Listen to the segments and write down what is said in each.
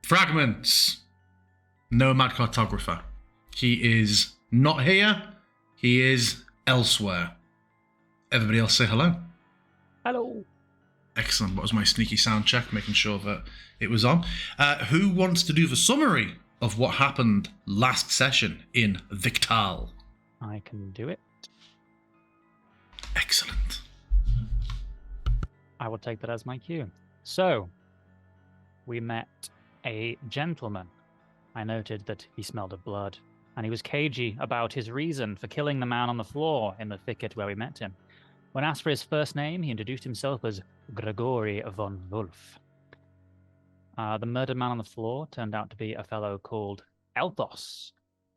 Fragments. Nomad cartographer. He is not here. He is elsewhere. Everybody else say hello. Hello. Excellent. What was my sneaky sound check, making sure that it was on. Who wants to do the summary of what happened last session in Victal? I can do it. Excellent. I will take that as my cue. So, we met a gentleman. I noted that he smelled of blood, and he was cagey about his reason for killing the man on the floor in the thicket where we met him. When asked for his first name, he introduced himself as Gregory von Wolf. The murdered man on the floor turned out to be a fellow called Elthos,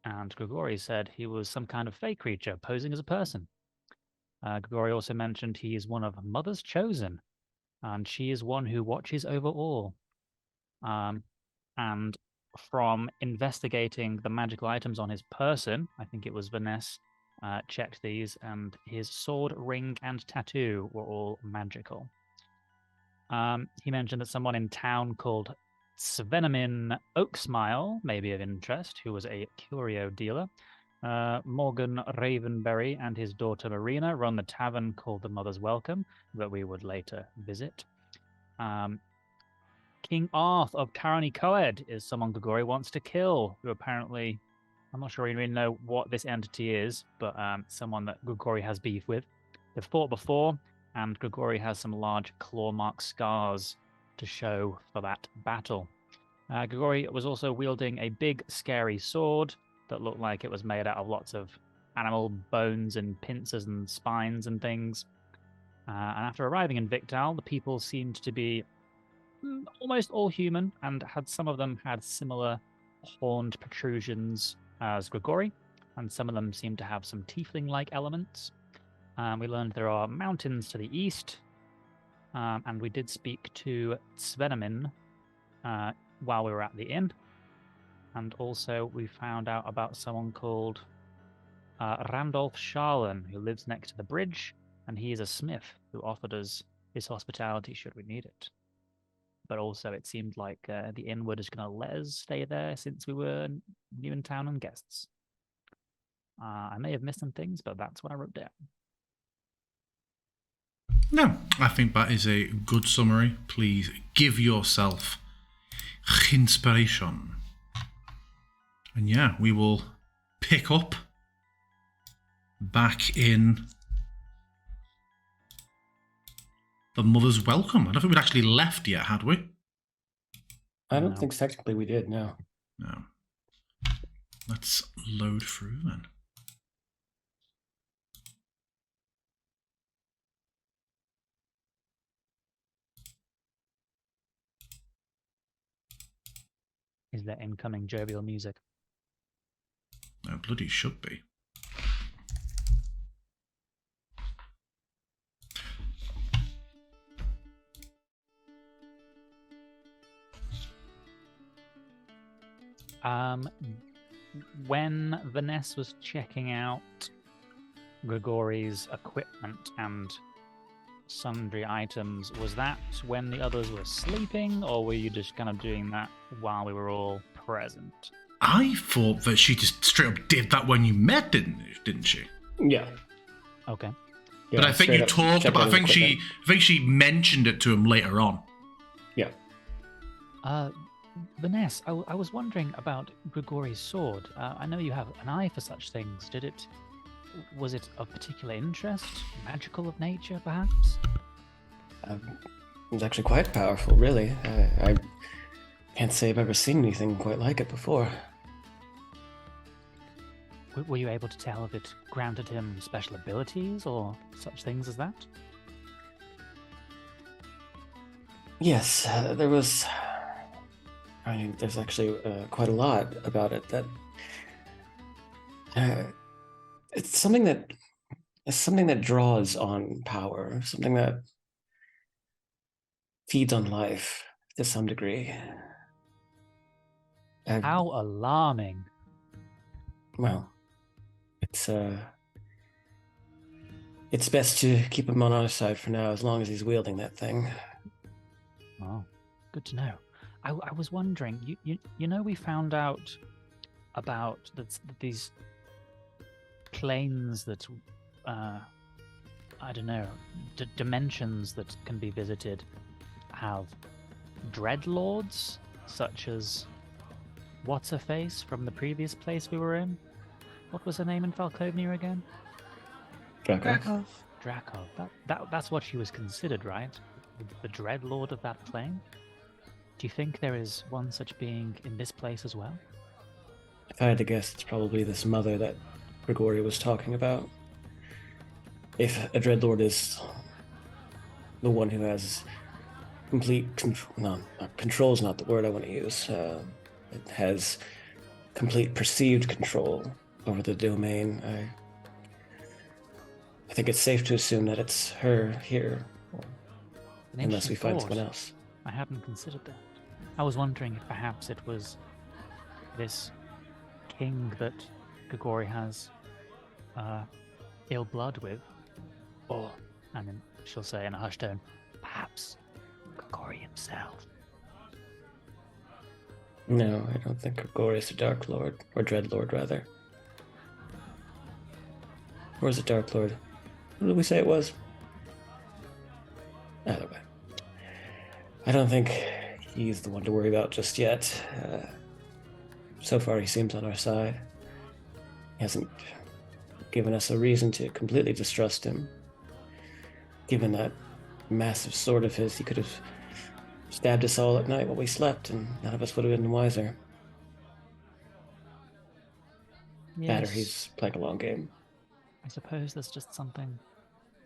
and Gregory said he was some kind of fey creature posing as a person. Gregory also mentioned he is one of Mother's Chosen, and she is one who watches over all. And from investigating the magical items on his person, I think it was Vanessa, checked these, and his sword, ring, and tattoo were all magical. He mentioned that someone in town called Svenemin Oaksmile may be of interest, who was a curio dealer. Morgan Ravenberry and his daughter Marina run the tavern called the Mother's Welcome, that we would later visit. King Arth of Caroni Coed is someone Gregory wants to kill, who apparently, I'm not sure we really know what this entity is, but someone that Gregory has beef with. They've fought before, and Gregory has some large claw-mark scars to show for that battle. Gregory was also wielding a big, scary sword that looked like it was made out of lots of animal bones and pincers and spines and things. And after arriving in Victal, the people seemed to be almost all human, and some of them had similar horned protrusions as Gregory, and some of them seemed to have some tiefling-like elements. We learned there are mountains to the east, and we did speak to Svenemin while we were at the inn. And also we found out about someone called Randolph Charlin, who lives next to the bridge, and he is a smith who offered us his hospitality should we need it. But also it seemed like the inn were just going to let us stay there since we were new in town and guests. I may have missed some things, but that's what I wrote down. No, I think that is a good summary. Please give yourself inspiration. And yeah, we will pick up back in the Mother's Welcome. I don't think we'd actually left yet, had we? I don't think technically we did, no. No. Let's load through then. Is there incoming jovial music? No, bloody should be. When Vanessa was checking out Gregory's equipment and sundry items, was that when the others were sleeping, or were you just kind of doing that while we were all present? I thought that she just straight up did that when you met, didn't she? Yeah. Okay. But I think you talked about. I think she mentioned it to him later on. Yeah. Vanessa, I was wondering about Gregory's sword. I know you have an eye for such things. Was it of particular interest? Magical of nature, perhaps? It was actually quite powerful, really. I can't say I've ever seen anything quite like it before. Were you able to tell if it granted him special abilities or such things as that? Yes, there was... I mean, there's actually quite a lot about it that... it's something that draws on power, something that feeds on life to some degree. How alarming. Well, it's best to keep him on our side for now, as long as he's wielding that thing. Oh, good to know. I was wondering, you know, we found out about these planes that, I don't know, dimensions that can be visited have dreadlords, such as what's her face from the previous place we were in? What was her name in Falkovnia again? Drakov. Drakov. That's what she was considered, right? The dreadlord of that plane. Do you think there is one such being in this place as well? If I had to guess, it's probably this mother that Grigori was talking about. If a dreadlord is the one who has complete control, no, control's not the word I want to use. It has complete perceived control over the domain. I think it's safe to assume that it's her here, unless we find someone else. I hadn't considered that. I was wondering if perhaps it was this king that Grigori has ill blood with, or, and then she'll say in a hushed tone, perhaps Grigori himself. No, I don't think Grigori is a Dark Lord, or Dreadlord rather. Or is it Dark Lord? What did we say it was? Either way. I don't think he's the one to worry about just yet. So far he seems on our side. He hasn't given us a reason to completely distrust him. Given that massive sword of his, he could have stabbed us all at night while we slept, and none of us would have been wiser. Yes. Better he's playing a long game. I suppose there's just something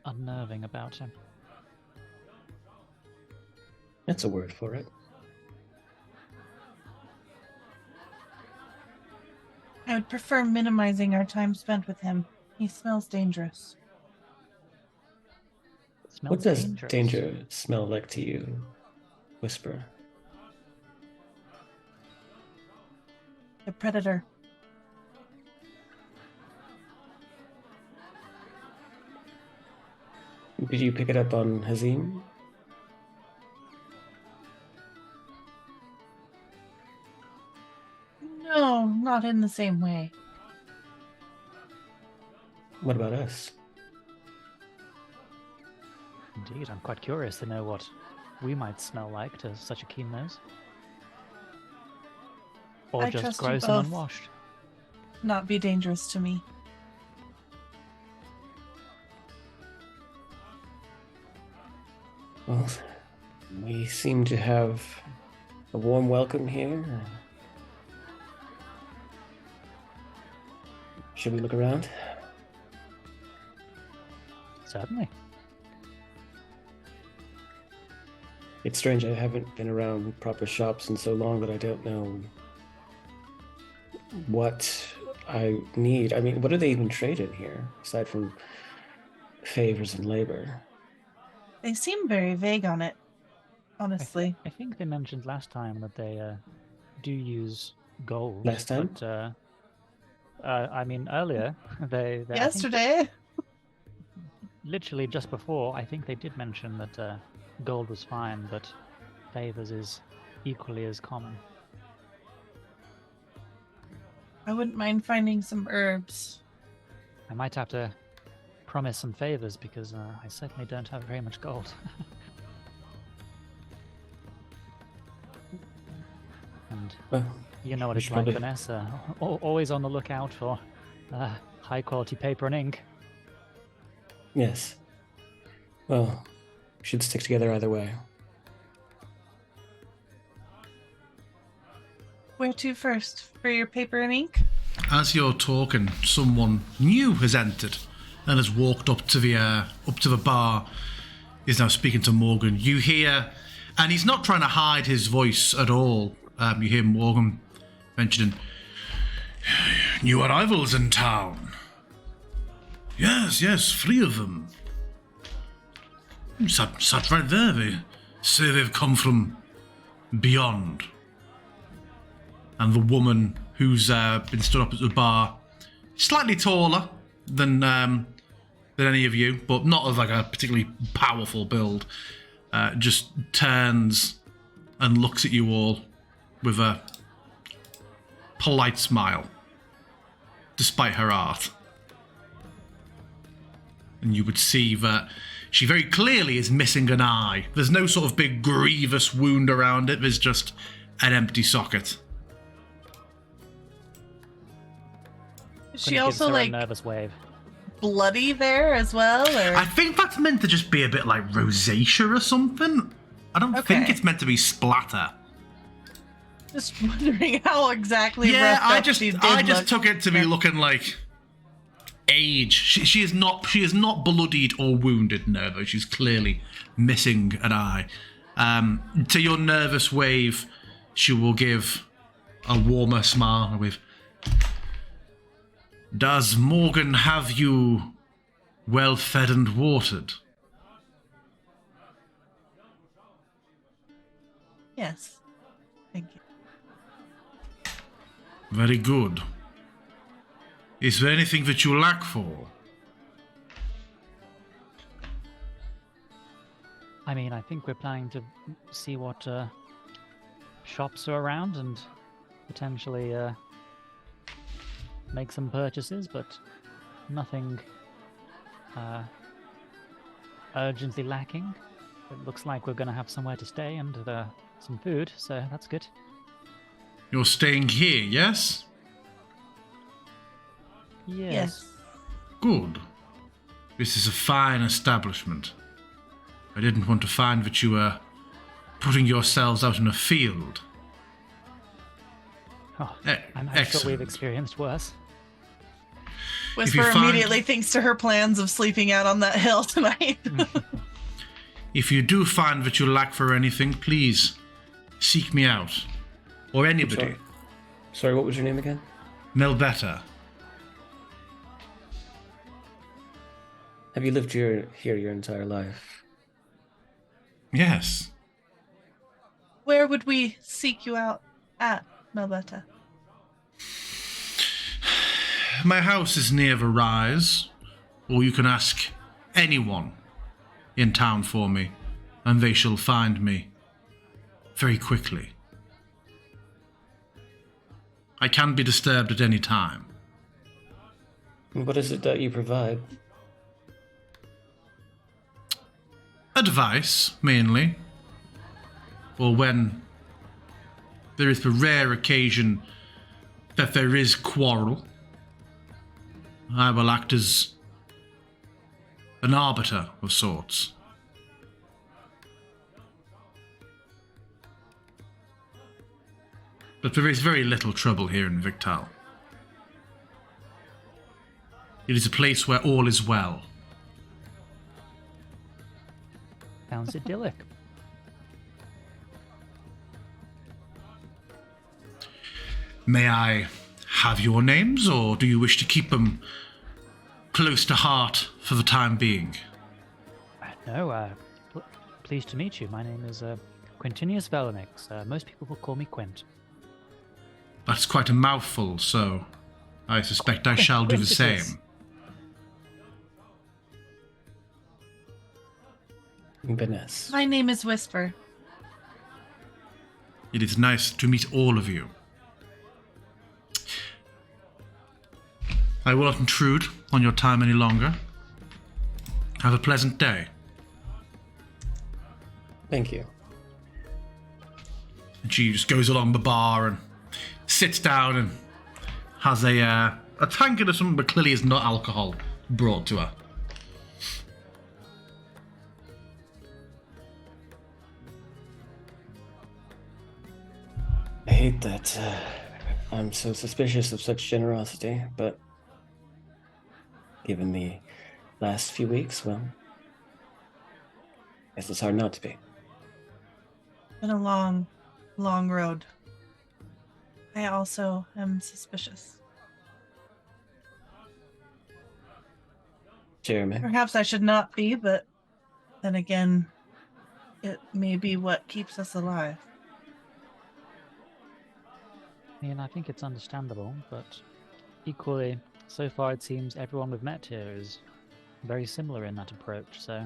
unnerving about him. That's a word for it. I would prefer minimizing our time spent with him. He smells dangerous. What does danger smell like to you, Whisper? The predator. Did you pick it up on Hazim? No, not in the same way. What about us? Indeed, I'm quite curious to know what we might smell like to such a keen nose. Or I just trust you gross and both. unwashed. Not be dangerous to me. Well, we seem to have a warm welcome here. Should we look around? Certainly. It's strange, I haven't been around proper shops in so long that I don't know what I need. I mean, what do they even trade in here, aside from favors and labor? They seem very vague on it, honestly. I think they mentioned last time that they do use gold. Last time? But, I mean, earlier, they I think Yesterday? literally just before, I think they did mention that gold was fine, but favors is equally as common. I wouldn't mind finding some herbs. I might have to promise some favors because I certainly don't have very much gold. And Well, you know what we it's should like, probably- Vanessa. Always on the lookout for high quality paper and ink. yes. Well, we should stick together either way. Where to first? For your paper and ink? As you're talking, someone new has entered and has walked up to the bar. Is now speaking to Morgan. You hear, and he's not trying to hide his voice at all. You hear Morgan mentioning new arrivals in town. Yes, 3 of them. Sat right there. They say they've come from beyond. And the woman who's been stood up at the bar, slightly taller than any of you, but not of like a particularly powerful build, just turns and looks at you all with a polite smile, despite her art. And you would see that she very clearly is missing an eye. There's no sort of big grievous wound around it. There's just an empty socket. Is she Gonna gives also her a like nervous wave. bloody there as well, or I think that's meant to just be a bit like rosacea or something. I don't think Okay. it's meant to be splatter. just wondering how exactly Yeah, roughed I up just she did I just look. took it to be looking like age. She is not bloodied or wounded, Nervo. She's clearly missing an eye. To your nervous wave, she will give a warmer smile with, "Does Morgan have you well fed and watered?" Yes. Thank you. Very good. Is there anything that you lack for? I mean, I think we're planning to see what shops are around and potentially make some purchases, but nothing urgently lacking. It looks like we're going to have somewhere to stay and some food, so that's good. You're staying here, yes? Yes. Good. This is a fine establishment. I didn't want to find that you were putting yourselves out in a field. Oh, E- I'm sure we've excellent. experienced worse. If you Whisper find- immediately thinks to her plans of sleeping out on that hill tonight. If you do find that you lack for anything, please seek me out. Or anybody. Sorry, what was your name again? Melbetta. Have you lived here your entire life? Yes. Where would we seek you out at, Melbetta? My house is near the rise, or you can ask anyone in town for me, and they shall find me very quickly. I can be disturbed at any time. What is it that you provide? Advice, mainly, or when there is the rare occasion that there is quarrel, I will act as an arbiter of sorts. But there is very little trouble here in Victal. It is a place where all is well. Sounds idyllic. May I have your names, or do you wish to keep them close to heart for the time being? No, pleased to meet you. My name is Quintinius Velenix. Most people will call me Quint. That's quite a mouthful, so I suspect I shall do the same. Vanessa. My name is Whisper. It is nice to meet all of you. I will not intrude on your time any longer. Have a pleasant day. Thank you. And she just goes along the bar and sits down and has a tankard of something, but clearly is not alcohol, brought to her. I hate that I'm so suspicious of such generosity, but given the last few weeks, well, guess it's hard not to be. Been a long, long road. I also am suspicious. Jeremy, Perhaps I should not be, but then again, it may be what keeps us alive. I mean, I think it's understandable, but equally, so far it seems everyone we've met here is very similar in that approach, so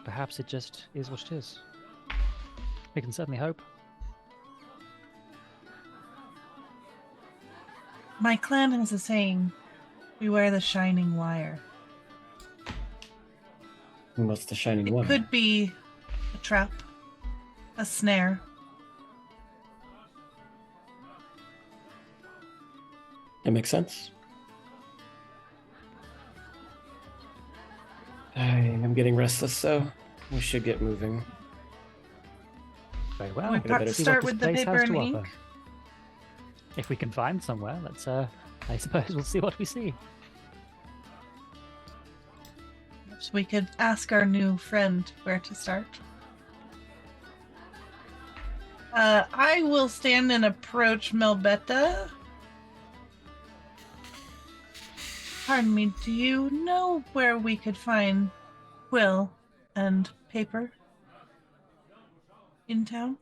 perhaps it just is what it is. We can certainly hope. My clan has a saying, beware the shining wire. And what's the shining It wire? could be a trap, a snare. That makes sense. I am getting restless, so we should get moving. Very well. We better perhaps see start this with the place paper has and to ink. offer. If we can find somewhere, let's. I suppose we'll see what we see. Perhaps we could ask our new friend where to start. I will stand and approach Melbetta. Pardon me, do you know where we could find quill and paper in town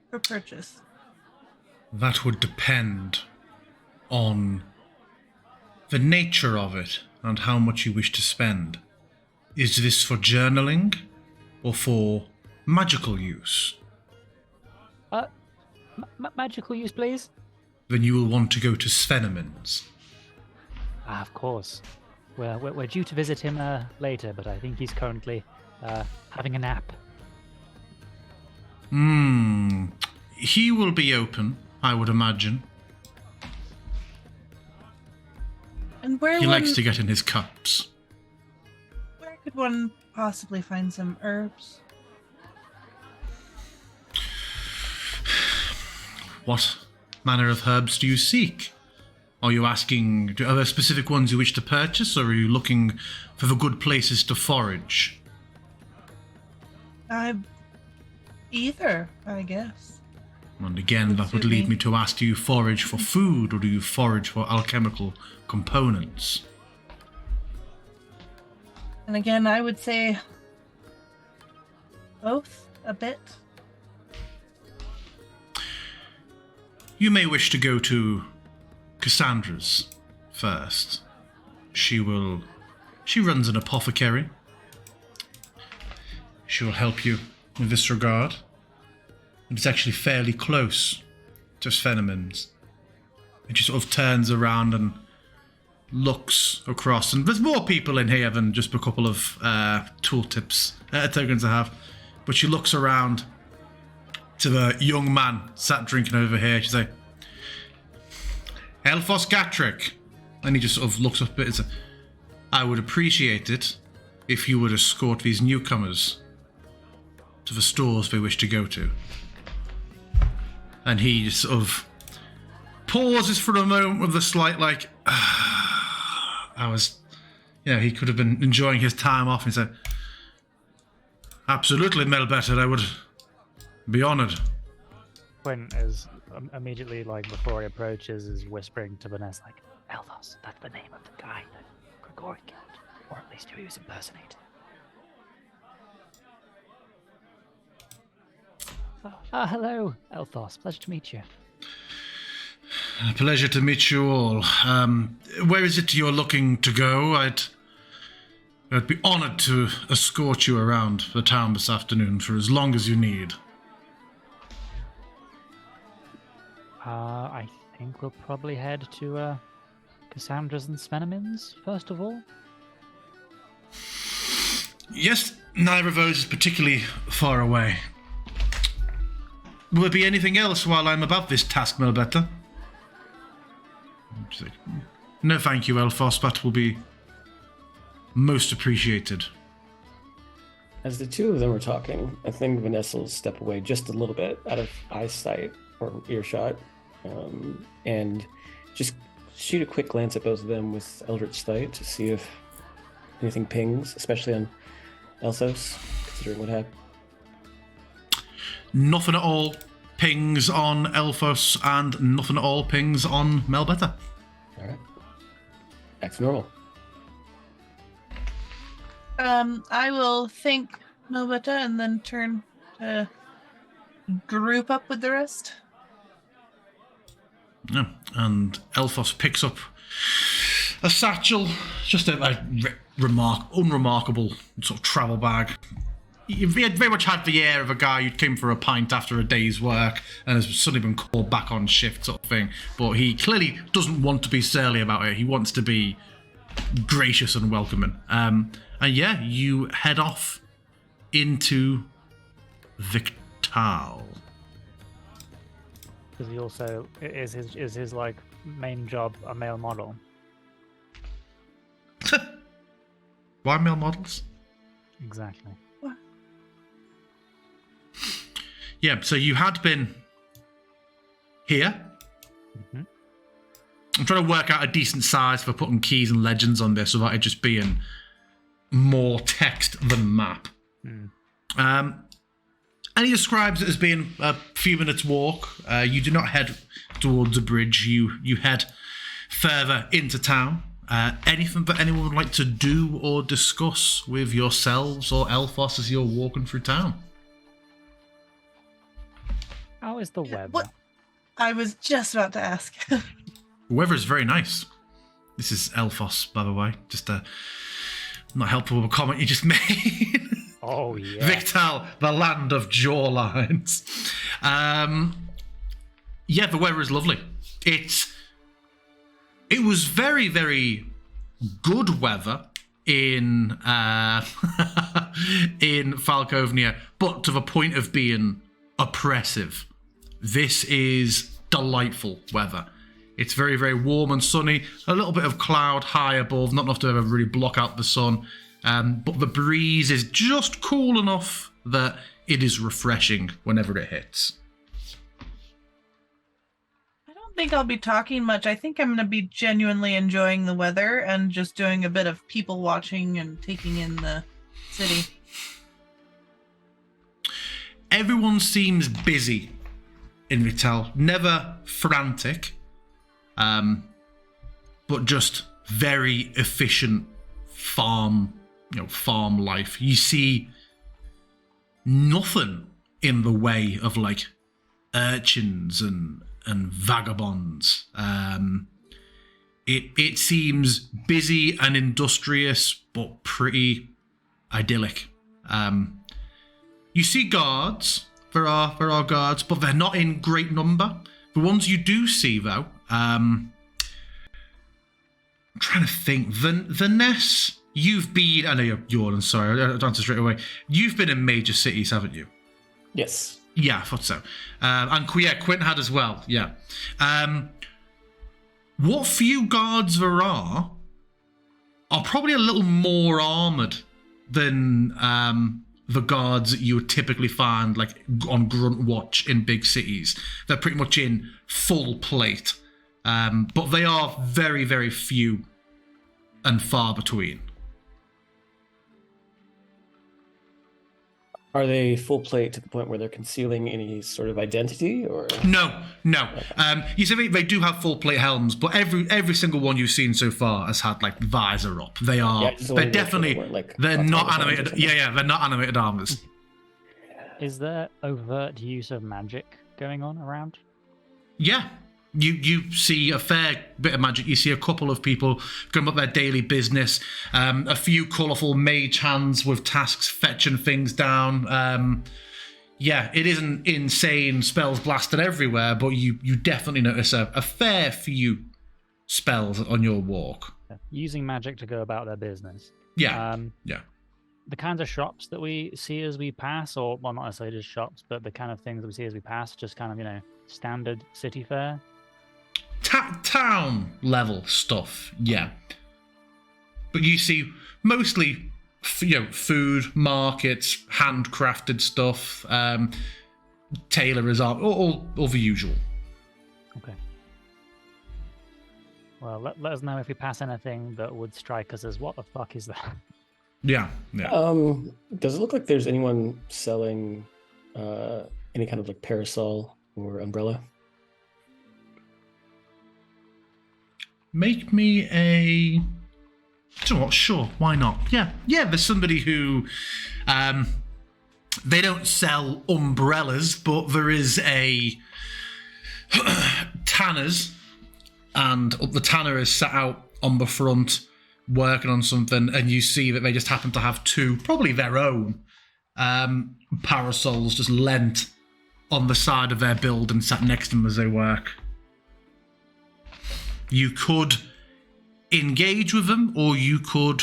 for purchase? That would depend on the nature of it and how much you wish to spend. Is this for journaling or for magical use? Magical use, please. Then you will want to go to Sveneman's. Of course. We're due to visit him later, but I think he's currently having a nap. He will be open, I would imagine. And where He likes to get in his cups. where could one possibly find some herbs? What manner of herbs do you seek? Are you asking, are there specific ones you wish to purchase, or are you looking for the good places to forage? Either, I guess. And again, Would that would suit lead me. me to ask, do you forage for food, or do you forage for alchemical components? And again, I would say both a bit. You may wish to go to Cassandra's first. She runs an apothecary. She will help you in this regard. And it's actually fairly close to Sveneman's. And she sort of turns around and looks across. And there's more people in here than just a couple of tooltips, tokens I have. But she looks around to the young man sat drinking over here. She's like, Elphos Gatrick. And he just sort of looks up at it and says, I would appreciate it if you would escort these newcomers to the stores they wish to go to. And he just sort of pauses for a moment with a slight he could have been enjoying his time off, and he said, absolutely, Melbetter, I would be honoured. Quinn is immediately, before he approaches, is whispering to Vanessa, Elthos, that's the name of the guy that Grigori killed. Or at least who he was impersonating. Hello, Elthos. Pleasure to meet you. A pleasure to meet you all. Where is it you're looking to go? I'd be honoured to escort you around the town this afternoon for as long as you need. I think we'll probably head to Cassandra's and Sveneman's first of all. Yes, neither of those is particularly far away. Will there be anything else while I'm about this task, Melbetta? She's like, no, thank you, Elphos. That will be most appreciated. As the two of them are talking, I think Vanessa will step away just a little bit out of eyesight or earshot, and just shoot a quick glance at both of them with Eldritch Sight to see if anything pings, especially on Elthos, considering what happened. Nothing at all pings on Elphos, and nothing at all pings on Melbetta. All right. Back to normal. I will thank Melbetta and then turn to group up with the rest. Yeah, and Elphos picks up a satchel, just a unremarkable sort of travel bag, He very much had the air of a guy who'd came for a pint after a day's work and has suddenly been called back on shift sort of thing. But he clearly doesn't want to be surly about it. He wants to be gracious and welcoming. And yeah, you head off into Victal. Because he also is his like main job a male model. Why male models? Exactly. Yeah, so you had been here. Mm-hmm. I'm trying to work out a decent size for putting keys and legends on this without it just being more text than map. And he describes it as being a few minutes walk. You do not head towards a bridge. You head further into town. Anything that anyone would like to do or discuss with yourselves or Elfos as you're walking through town? How is the weather? What? I was just about to ask. The weather is very nice. This is Elfos, by the way. Just not helpful with a comment you just made. Oh, yeah. Victal, the land of jawlines. Yeah, the weather is lovely. It was very, very good weather in in Falkovnia, but to the point of being oppressive. This is delightful weather. It's very, very warm and sunny. A little bit of cloud high above, not enough to ever really block out the sun. But the breeze is just cool enough that it is refreshing whenever it hits. I don't think I'll be talking much. I think I'm going to be genuinely enjoying the weather and just doing a bit of people watching and taking in the city. Everyone seems busy in Vital. Never frantic, but just very efficient farm life. You see nothing in the way of like urchins and vagabonds. It seems busy and industrious, but pretty idyllic. You see guards. There are guards, but they're not in great number. The ones you do see, though, I'm trying to think. Vanessa, you've been... I know you're yawning, sorry. I'll answer straight away. You've been in major cities, haven't you? Yes. Yeah, I thought so. And Quint had as well, yeah. What few guards there are probably a little more armoured than... the guards that you would typically find like on grunt watch in big cities. They're pretty much in full plate, but they are very, very few and far between. Are they full plate to the point where they're concealing any sort of identity, or No. You see, they do have full plate helms, but every single one you've seen so far has had like visor up. They are they're definitely they're not animated. Yeah, they're not animated armors. Is there overt use of magic going on around? Yeah. You see a fair bit of magic. You see a couple of people going about their daily business. A few colourful mage hands with tasks fetching things down. Yeah, it isn't insane spells blasted everywhere, but you definitely notice a fair few spells on your walk. Using magic to go about their business. Yeah, yeah. The kinds of shops that we see as we pass, or well, not necessarily just shops, but the kind of things that we see as we pass, just kind of, standard city fare. Town level stuff, yeah. But you see mostly, food, markets, handcrafted stuff, tailorers, all the usual. Okay. Well, let us know if we pass anything that would strike us as what the fuck is that? Yeah. Does it look like there's anyone selling any kind of like parasol or umbrella? Make me a... Do you know what? Sure, why not? Yeah, there's somebody who... they don't sell umbrellas, but there is a... tanner's, and the tanner is sat out on the front working on something, and you see that they just happen to have two, probably their own, parasols just lent on the side of their building, sat next to them as they work. You could engage with them, or you could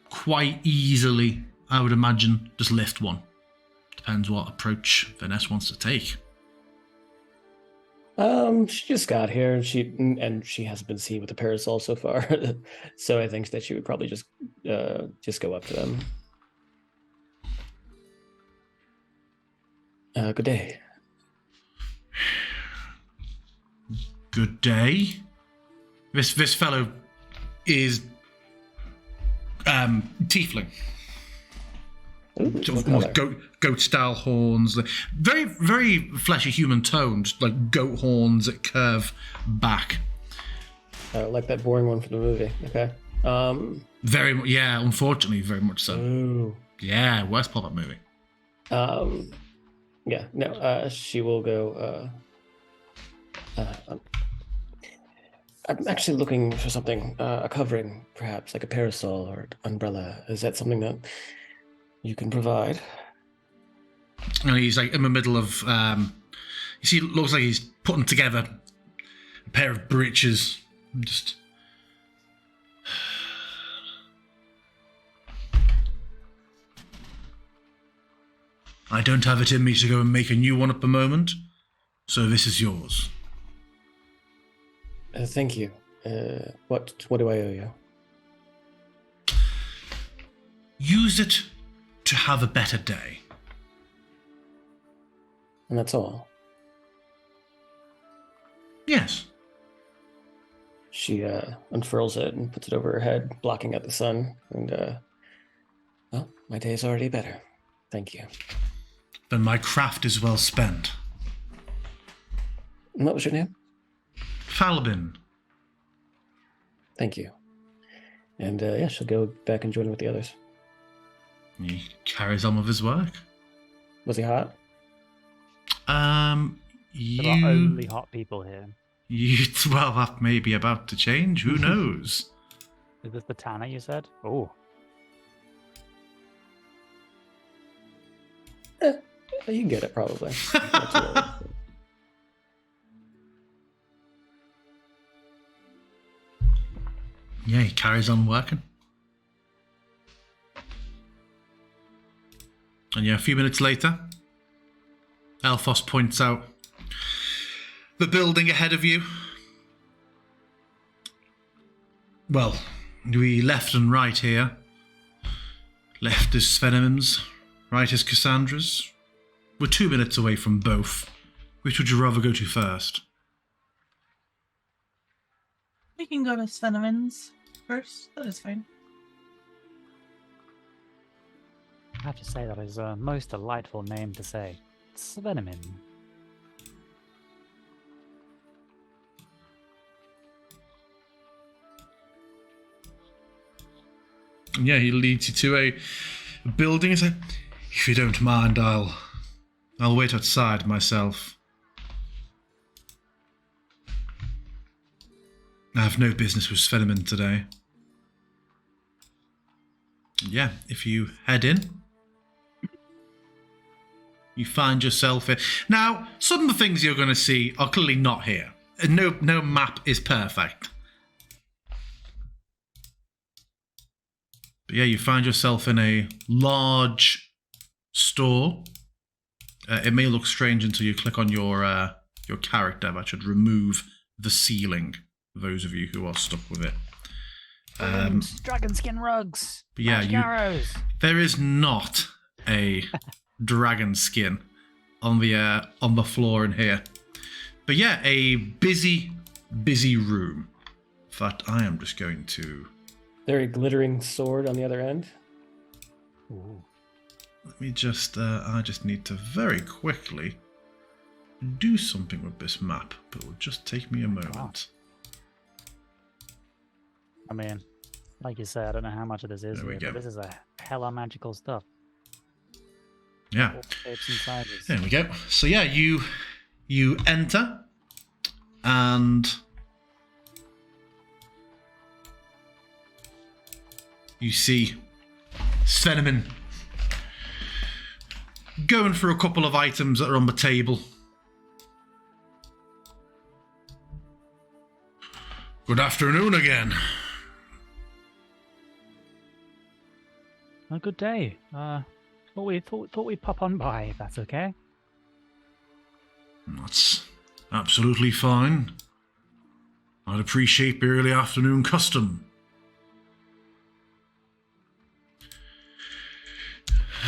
quite easily, I would imagine, just lift one. Depends what approach Vanessa wants to take. She just got here, and she hasn't been seen with a parasol so far, so I think that she would probably just go up to them. Good day. Good day. This fellow is tiefling. Ooh, Sort of almost goat style horns, very very fleshy human toned, like goat horns that curve back. Like that boring one from the movie. Okay. Very much, yeah. Unfortunately, very much so. Ooh. Yeah, worst part of that movie. Yeah. No. She will go. I'm actually looking for something, a covering, perhaps like a parasol or umbrella. Is that something that you can provide? And he's like in the middle of, you see, it looks like he's putting together a pair of breeches. Just. I don't have it in me to go and make a new one at the moment, so this is yours. Thank you. What do I owe you? Use it to have a better day. And that's all. Yes. She unfurls it and puts it over her head, blocking out the sun. And, well, my day is already better. Thank you. Then my craft is well spent. And what was your name? Falbin. Thank you. And, yeah, she'll go back and join with the others. He carries on with his work. Was he hot? There are only hot people here. Well, that may be about to change. Who knows? Is this the Tanner you said? Oh. You can get it, probably. Yeah, he carries on working. And yeah, a few minutes later, Elphos points out the building ahead of you. Well, we left and right here. Left is Svenemin's, right is Cassandra's. We're 2 minutes away from both. Which would you rather go to first? We can go to Svenemin's first. That is fine. I have to say that is a most delightful name to say. Svenemin. Yeah, he leads you to a building. He's like, if you don't mind, I'll wait outside myself. I have no business with Svenemin today. Yeah, if you head in, you find yourself here. Now, some of the things you're going to see are clearly not here. No map is perfect. But yeah, you find yourself in a large store. It may look strange until you click on your character. That should remove the ceiling, for those of you who are stuck with it. Dragon skin rugs. But yeah, arrows. there is not a dragon skin on the floor in here. But yeah, a busy room. But I am just going to. There a glittering sword on the other end? Ooh. Let me just. I just need to very quickly do something with this map. But it will just take me a moment. Wow. I mean, like you said, I don't know how much of this is There we here, go. but this is a hella magical stuff. Yeah. All shapes and sizes. There we go. So yeah, you enter, and you see Svenemin going through a couple of items that are on the table. Good afternoon again. A good day. Thought we'd pop on by, if that's okay. That's absolutely fine. I'd appreciate the early afternoon custom.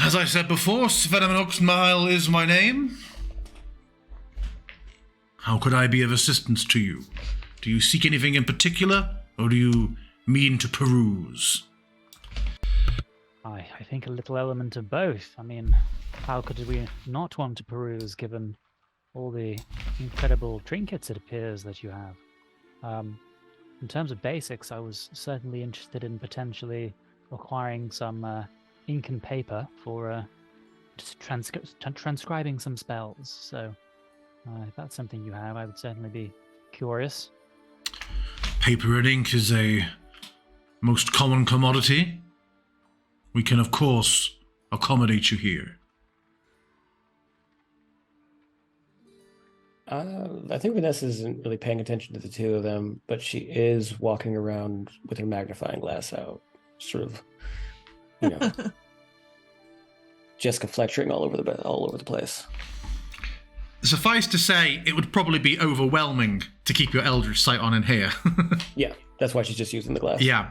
As I said before, Sven Mile is my name. How could I be of assistance to you? Do you seek anything in particular, or do you mean to peruse? I think a little element of both. I mean, how could we not want to peruse given all the incredible trinkets it appears that you have? In terms of basics, I was certainly interested in potentially acquiring some ink and paper for just transcribing some spells. So if that's something you have, I would certainly be curious. Paper and ink is a most common commodity. We can, of course, accommodate you here. I think Vanessa isn't really paying attention to the two of them, but she is walking around with her magnifying glass out, sort of, Jessica Fletchering all over the place. Suffice to say, it would probably be overwhelming to keep your Eldritch Sight on in here. Yeah, that's why she's just using the glass. Yeah.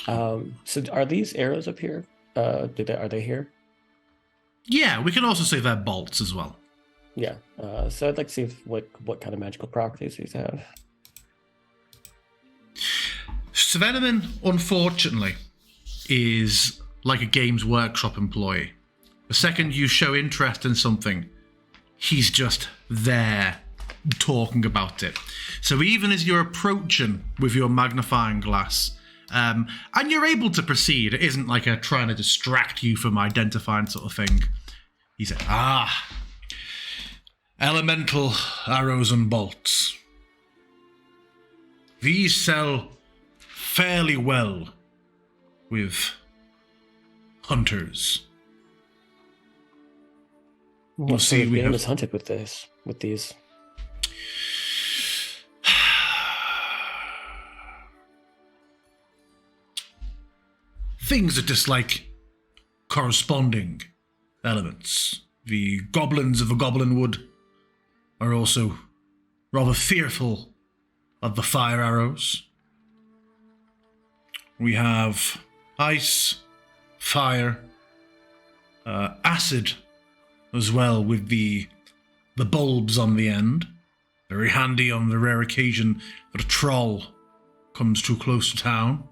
So are these arrows up here? Are they here? Yeah, we can also say they're bolts as well. Yeah. So I'd like to see what kind of magical properties these have. Sveneman, unfortunately, is like a Games Workshop employee. The second you show interest in something, he's just there talking about it. So even as you're approaching with your magnifying glass, and you're able to proceed, it isn't like a trying to distract you from identifying sort of thing. He said, elemental arrows and bolts. These sell fairly well with hunters. What see, sort of we game have- is hunted with these? Things that just like corresponding elements. The goblins of the Goblin Wood are also rather fearful of the fire arrows. We have ice, fire, acid as well, with the bulbs on the end. Very handy on the rare occasion that a troll comes too close to town.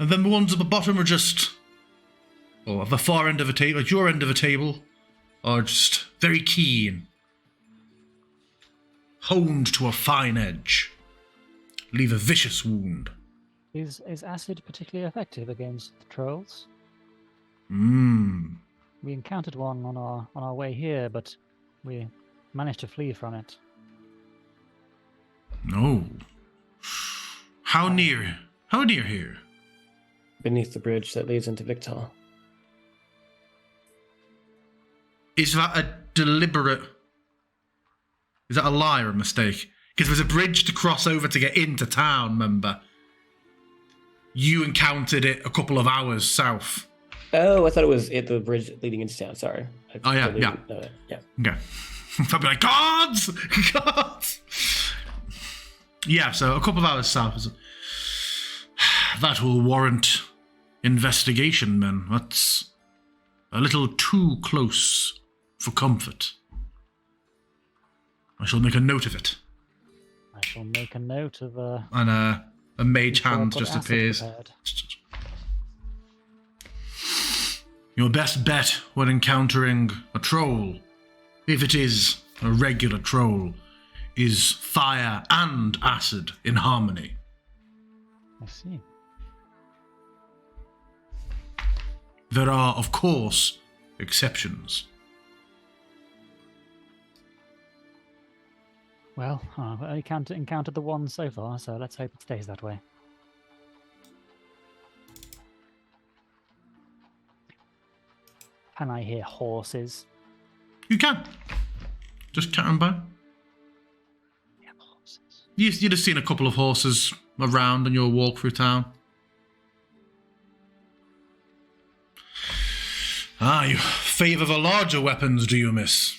And then the ones at the bottom are just, at the far end of the table, at your end of the table, are just very keen. Honed to a fine edge. Leave a vicious wound. Is acid particularly effective against the trolls? We encountered one on our way here, but we managed to flee from it. No. How near here? Beneath the bridge that leads into Victor. Is that a deliberate... Is that a lie or a mistake? Because there's a bridge to cross over to get into town, remember? You encountered it a couple of hours south. Oh, I thought it was the bridge leading into town. Sorry. Yeah. Didn't know that. Yeah. Okay. I'd be like, gods! Yeah, so a couple of hours south. That will warrant investigation, then. That's a little too close for comfort. I shall make a note of it. I shall make a note of And a mage hand just acid appears. prepared. Your best bet when encountering a troll, if it is a regular troll, is fire and acid in harmony. I see. There are, of course, exceptions. Well, I encountered the one so far, so let's hope it stays that way. Can I hear horses? You can. Just carrying by. Yeah, horses. You'd have seen a couple of horses around on your walk through town. Ah, you favour the larger weapons, do you, miss?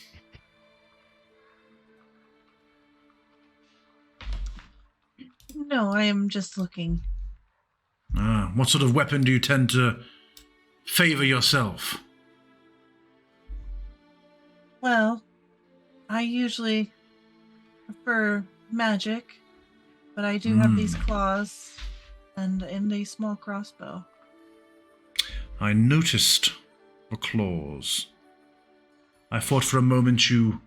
No, I am just looking. Ah, what sort of weapon do you tend to favour yourself? Well, I usually prefer magic, but I do have these claws and a small crossbow. I noticed the claws. I thought for a moment you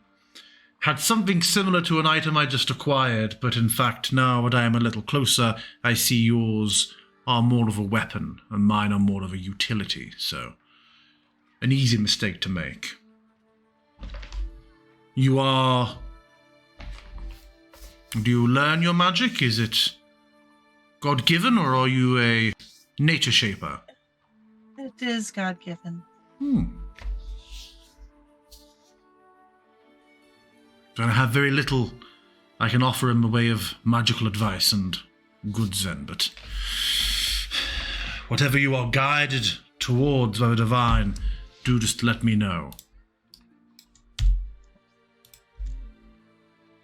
had something similar to an item I just acquired, but in fact, now that I am a little closer, I see yours are more of a weapon, and mine are more of a utility, so an easy mistake to make. You are... Do you learn your magic? Is it God-given, or are you a nature shaper? It is God-given. So I have very little I can offer in the way of magical advice and goods then, but whatever you are guided towards by the divine, do just let me know.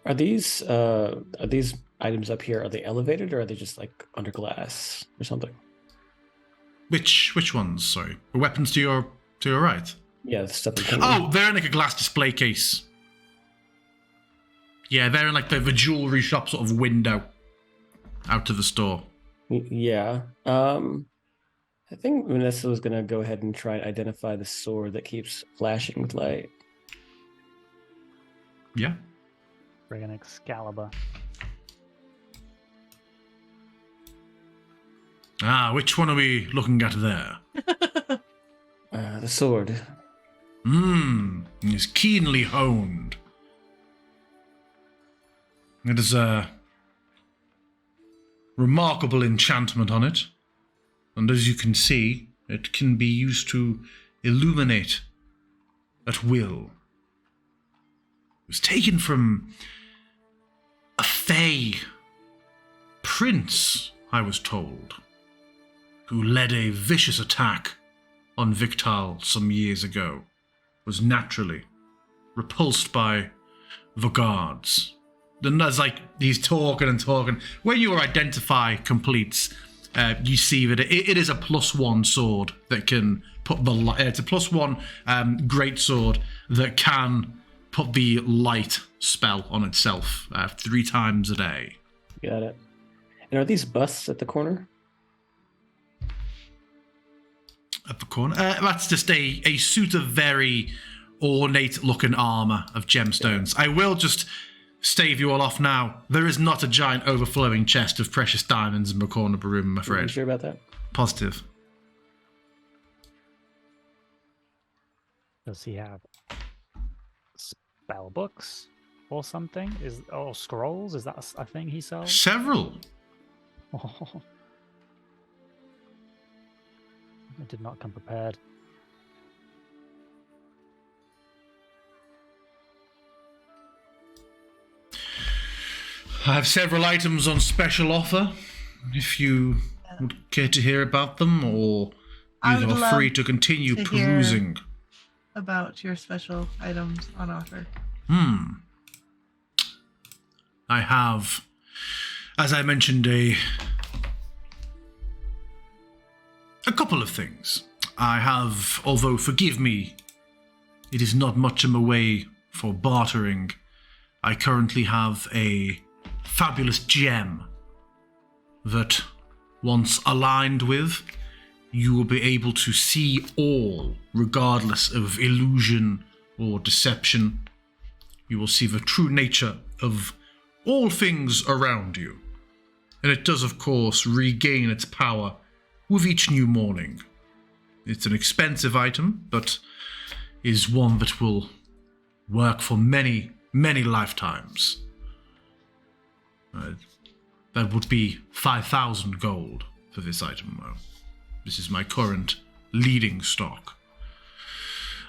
Are these items up here, are they elevated or are they just like under glass or something? Which ones, sorry? The weapons to your right? Yeah, the stuff that Oh, they're in like a glass display case. Yeah, they're in like the jewelry shop sort of window out to the store. Yeah. I think Vanessa was gonna go ahead and try and identify the sword that keeps flashing with light. Yeah. Bring an Excalibur. Ah, which one are we looking at there? The sword. Is keenly honed. It is a remarkable enchantment on it, and as you can see, it can be used to illuminate at will. It was taken from a Fey prince, I was told, who led a vicious attack on Victal some years ago, was naturally repulsed by the guards. Then as like he's talking and talking, when your identify completes, you see that it is a +1 sword that can put the light. It's a +1 great sword that can put the light spell on itself 3 times a day. Got it. And are these busts at the corner? At the corner, that's just a suit of very ornate-looking armor of gemstones. I will just stave you all off now. There is not a giant overflowing chest of precious diamonds in the corner of the room, I'm Are you afraid. sure about that? Positive. Does he have spell books or something? Or scrolls? Is that a thing he sells? Several. I did not come prepared. I have several items on special offer, if you would care to hear about them, or I you would are free love to continue to hear- perusing. About your special items on offer. I have, as I mentioned, a couple of things. I have, although forgive me, it is not much in the way for bartering. I currently have a fabulous gem that, once aligned with, you will be able to see all, regardless of illusion or deception. You will see the true nature of all things around you. And it does, of course, regain its power with each new morning. It's an expensive item, but is one that will work for many, many lifetimes. That would be 5,000 gold for this item, though. This is my current leading stock.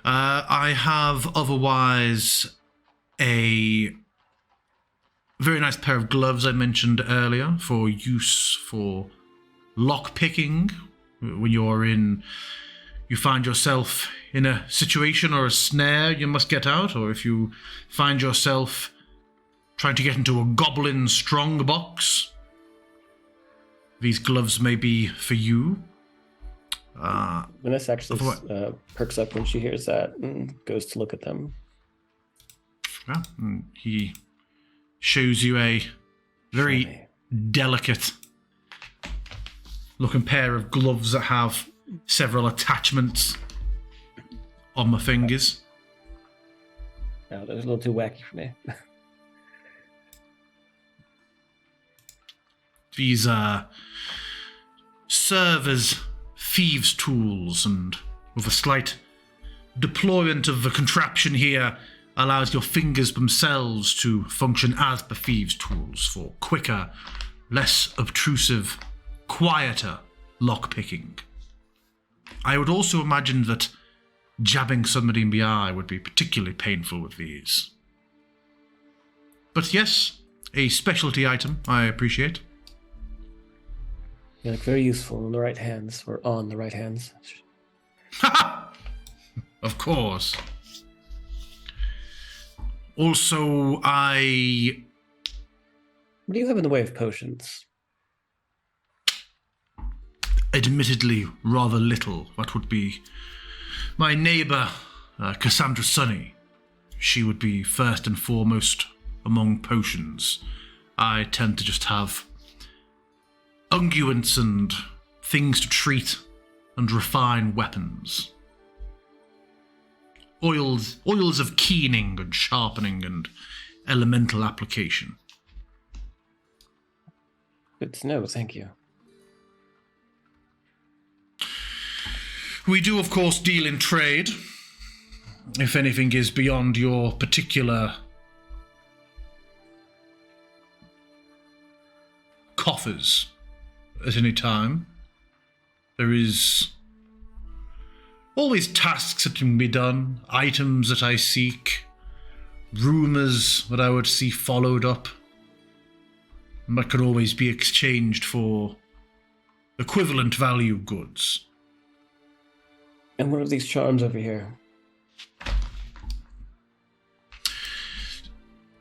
I have otherwise a very nice pair of gloves I mentioned earlier for use for lock picking when you find yourself in a situation or a snare you must get out, or if you find yourself trying to get into a goblin strong box. These gloves may be for you. Vanessa actually perks up when she hears that and goes to look at them. Yeah, he shows you a very delicate looking pair of gloves that have several attachments on my fingers. No, that's a little too wacky for me. These serve as thieves' tools, and with a slight deployment of the contraption here, allows your fingers themselves to function as the thieves' tools for quicker, less obtrusive, quieter lock-picking. I would also imagine that jabbing somebody in the eye would be particularly painful with these. But yes, a specialty item, I appreciate. They look very useful in the right hands, or on the right hands. Of course. Also, What do you have in the way of potions? admittedly rather little. That would be my neighbour, Cassandra Sunny. She would be first and foremost among potions. I tend to just have unguents and things to treat and refine weapons. Oils of keening and sharpening and elemental application. Good to know, thank you. We do, of course, deal in trade. If anything is beyond your particular coffers at any time, there is always tasks that can be done, items that I seek, rumours that I would see followed up, and that could always be exchanged for equivalent value goods. And what are these charms over here?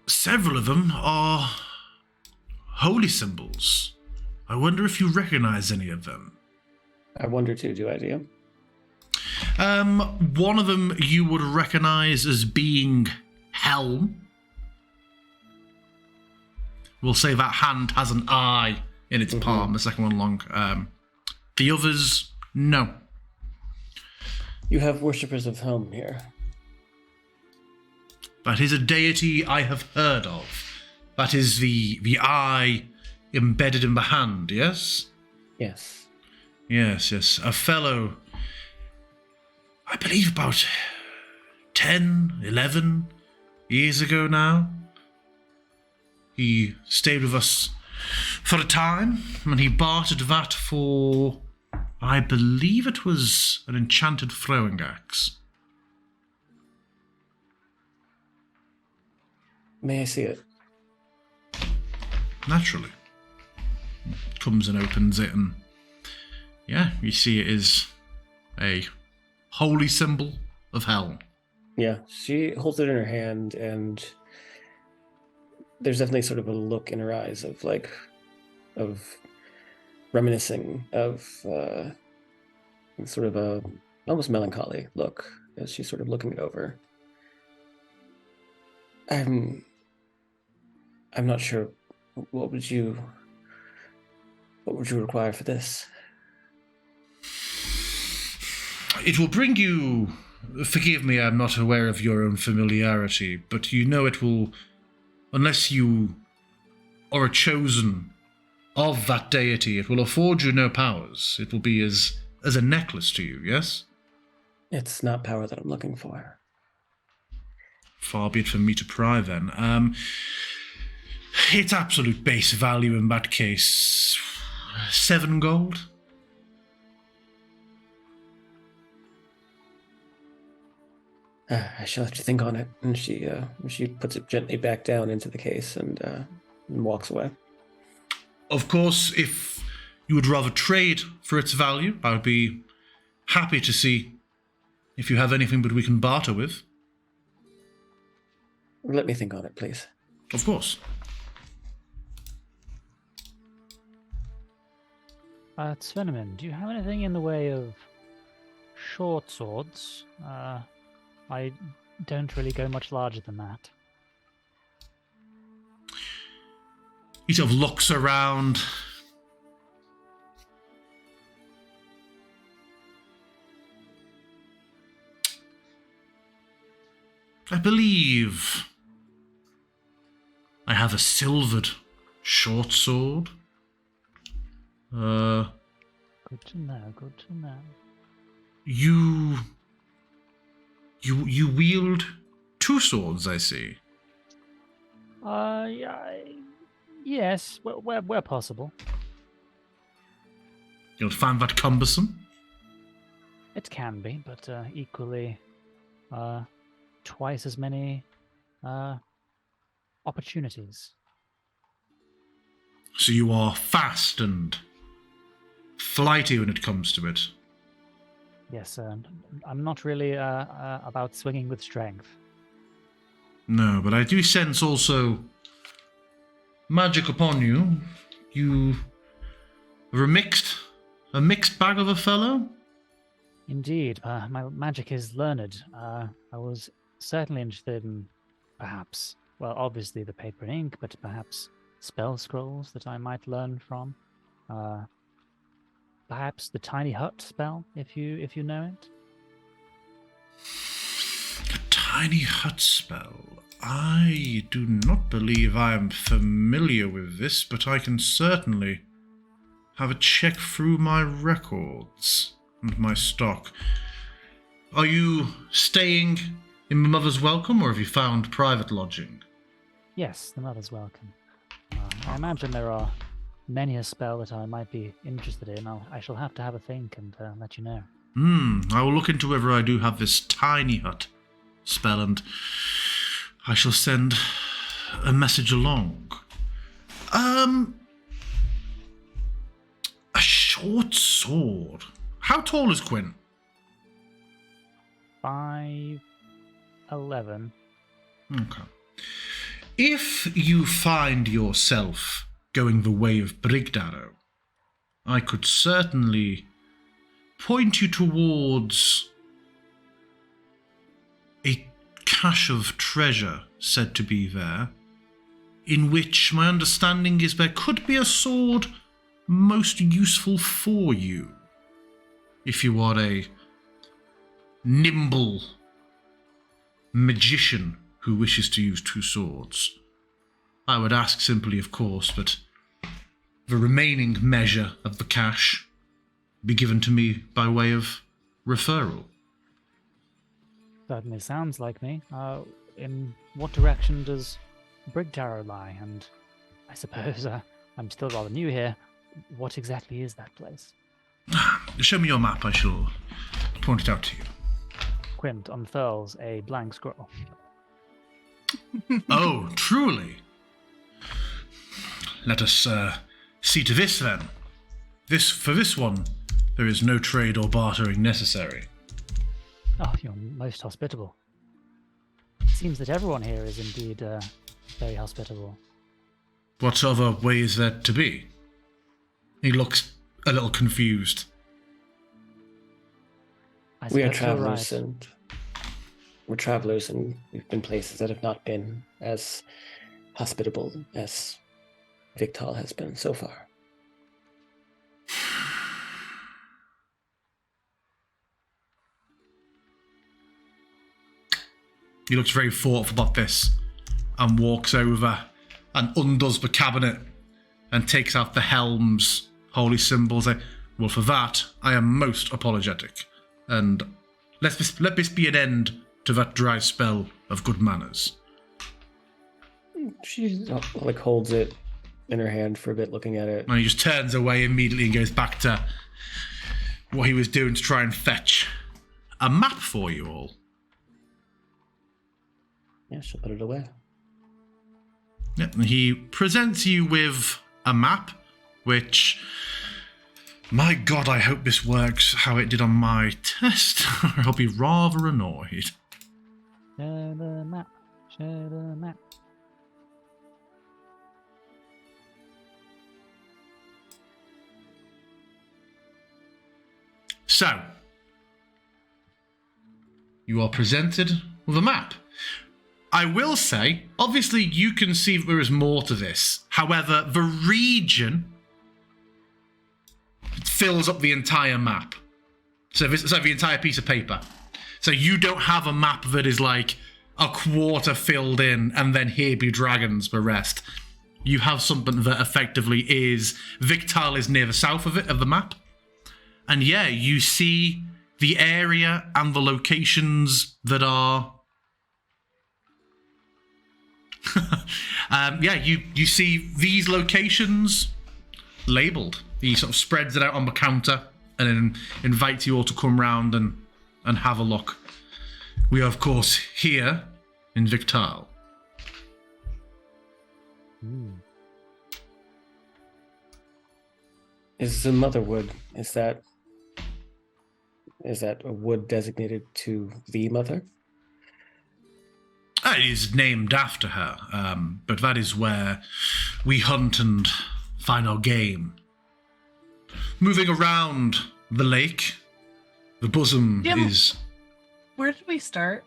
Several of them are holy symbols. I wonder if you recognize any of them. I wonder too, do I, do you? One of them you would recognize as being Helm. We'll say that hand has an eye in its palm, the second one long. The others, no. You have worshippers of Helm here. That is a deity I have heard of. That is the eye embedded in the hand, yes? Yes. Yes. A fellow, I believe about 10, 11 years ago now. He stayed with us for a time, and he bartered that for, I believe it was an enchanted throwing axe. May I see it? Naturally. Comes and opens it, and yeah, you see it is a holy symbol of hell. Yeah, she holds it in her hand, and there's definitely sort of a look in her eyes of reminiscing of sort of a almost melancholy look as she's sort of looking it over. I'm not sure. What would you require for this? It will bring you... Forgive me, I'm not aware of your own familiarity, but you know it will... Unless you are a chosen of that deity, it will afford you no powers. It will be as a necklace to you, yes? It's not power that I'm looking for. Far be it from me to pry, then. Its absolute base value in that case... 7 gold? I shall have to think on it. And she puts it gently back down into the case and walks away. Of course, if you would rather trade for its value, I would be happy to see if you have anything that we can barter with. Let me think on it, please. Of course. Svenneman, do you have anything in the way of short swords? I don't really go much larger than that. He sort of looks around. I believe I have a silvered short sword. Good to know, good to know. You wield two swords, I see. Yes, where possible. You don't find that cumbersome? It can be, but equally, twice as many opportunities. So you are fast and flighty when it comes to it. Yes, I'm not really about swinging with strength. No, but I do sense also magic upon you. You are a mixed bag of a fellow? Indeed, my magic is learned. I was certainly interested in perhaps, well, obviously the paper and ink, but perhaps spell scrolls that I might learn from. Perhaps the tiny hut spell, if you know it. A tiny hut spell. I do not believe I am familiar with this, but I can certainly have a check through my records and my stock. Are you staying in my mother's welcome, or have you found private lodging? Yes, the mother's welcome. I imagine there are many a spell that I might be interested in. I shall have to have a think and let you know. I will look into whether I do have this tiny hut spell, and I shall send a message along. A short sword. How tall is Quinn? 5'11". Okay. If you find yourself going the way of Brigdarrow, I could certainly point you towards a cache of treasure said to be there, in which my understanding is there could be a sword most useful for you, if you are a nimble magician who wishes to use two swords. I would ask simply, of course, that the remaining measure of the cash be given to me by way of referral. Certainly sounds like me. In what direction does Brigdarrow lie? And I suppose I'm still rather new here. What exactly is that place? Show me your map, I shall point it out to you. Quint unfurls a blank scroll. Oh, truly? Let us see to this then. For this one, there is no trade or bartering necessary. Oh, you're most hospitable. It seems that everyone here is indeed very hospitable. What other way is there to be? He looks a little confused. We are suppose you're travelers, right. and we're travelers, and we've been places that have not been as hospitable as Victal has been so far. He looks very thoughtful about this and walks over and undoes the cabinet and takes out the helm's holy symbols. Well, for that, I am most apologetic. And let this be an end to that dry spell of good manners. She holds it in her hand for a bit, looking at it. And he just turns away immediately and goes back to what he was doing to try and fetch a map for you all. Yeah, she'll put it away. Yeah, and he presents you with a map, which, my God, I hope this works how it did on my test. I'll be rather annoyed. Share the map. Share the map. So, you are presented with a map. I will say, obviously, you can see that there is more to this. However, the region fills up the entire map. So the entire piece of paper. So you don't have a map that is like a quarter filled in and then here be dragons the rest. You have something that effectively is Victal is near the south of it, of the map. And yeah, you see the area and the locations that are... you see these locations labelled. He sort of spreads it out on the counter and then invites you all to come round and have a look. We are, of course, here in Victal. Is the Motherwood, is that a wood designated to the mother? It is named after her, but that is where we hunt and find our game. Moving around the lake, the bosom is... Where did we start?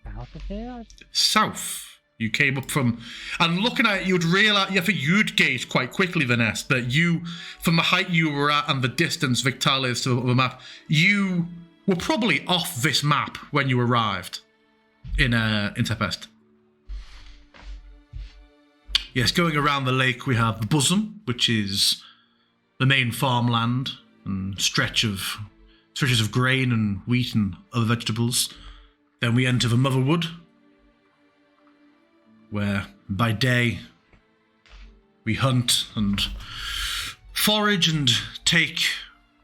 South of here? South. You came up from... And looking at it, you'd realise... I think you'd gauge quite quickly, Vanessa, that you, from the height you were at and the distance Victal is to the map, you were probably off this map when you arrived in Tempest. Yes, going around the lake, we have the bosom, which is the main farmland and stretches of grain and wheat and other vegetables. Then we enter the Motherwood, where by day we hunt and forage and take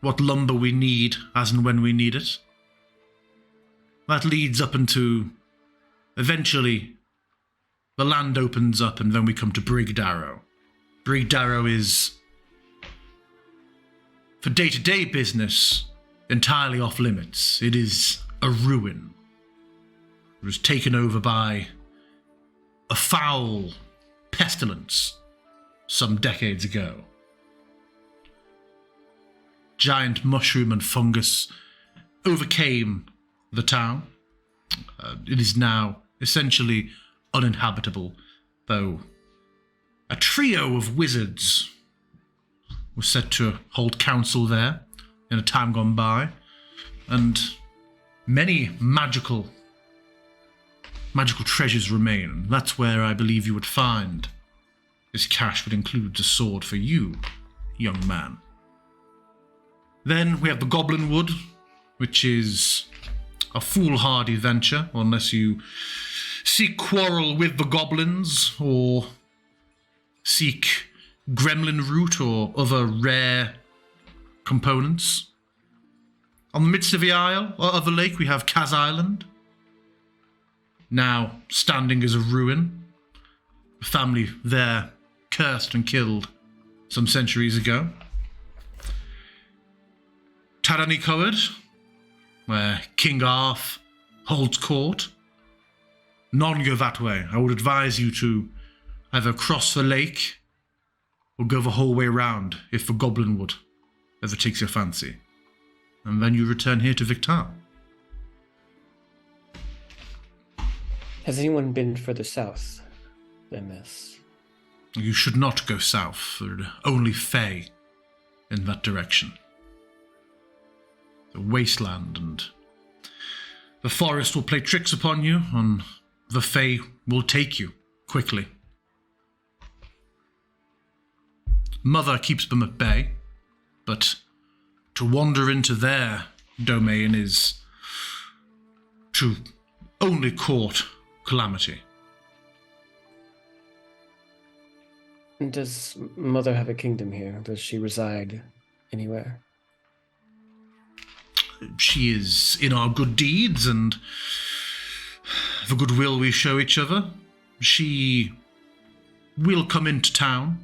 what lumber we need as and when we need it. That leads up into, eventually, the land opens up and then we come to Brigdarrow. Brigdarrow is, for day-to-day business, entirely off limits. It is a ruin. It was taken over by a foul pestilence some decades ago. Giant mushroom and fungus overcame the town. It is now essentially uninhabitable, though a trio of wizards was set to hold council there in a time gone by, and many magical treasures remain. That's where I believe you would find this cache that includes a sword for you, young man. Then we have the Goblin Wood, which is a foolhardy venture, unless you seek quarrel with the goblins, or seek gremlin root or other rare components. On the midst of the isle, or of the lake, we have Kaz Island, now standing as a ruin. The family there cursed and killed some centuries ago. Tarani Coed, where King Arth holds court. None go that way. I would advise you to either cross the lake or go the whole way round if the Goblin Wood ever takes your fancy. And then you return here to Victal. Has anyone been further south than this? You should not go south. There are only Fae in that direction. The wasteland and the forest will play tricks upon you, and the Fae will take you quickly. Mother keeps them at bay, but to wander into their domain is to only court calamity. And does Mother have a kingdom here? Does she reside anywhere? She is in our good deeds, and the goodwill we show each other. She will come into town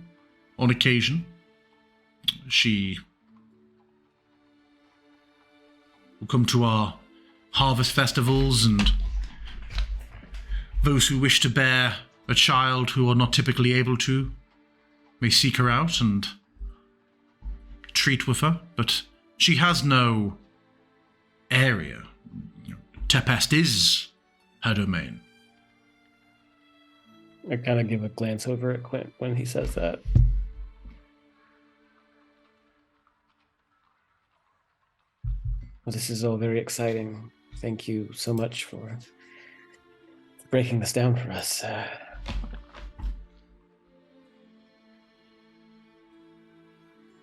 on occasion. She will come to our harvest festivals, and those who wish to bear a child who are not typically able to may seek her out and treat with her, but she has no area. Tempest is her domain. I kind of give a glance over at Quint when he says that. Well, this is all very exciting. Thank you so much for breaking this down for us.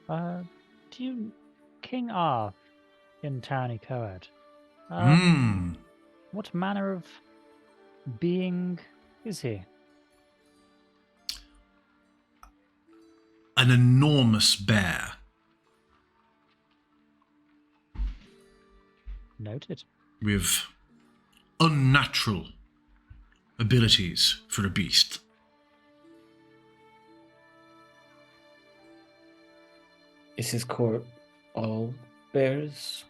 Do you... King Arth in Tyranny Coed? What manner of being is he? An enormous bear. Noted. With unnatural abilities for a beast. Is his court all bears?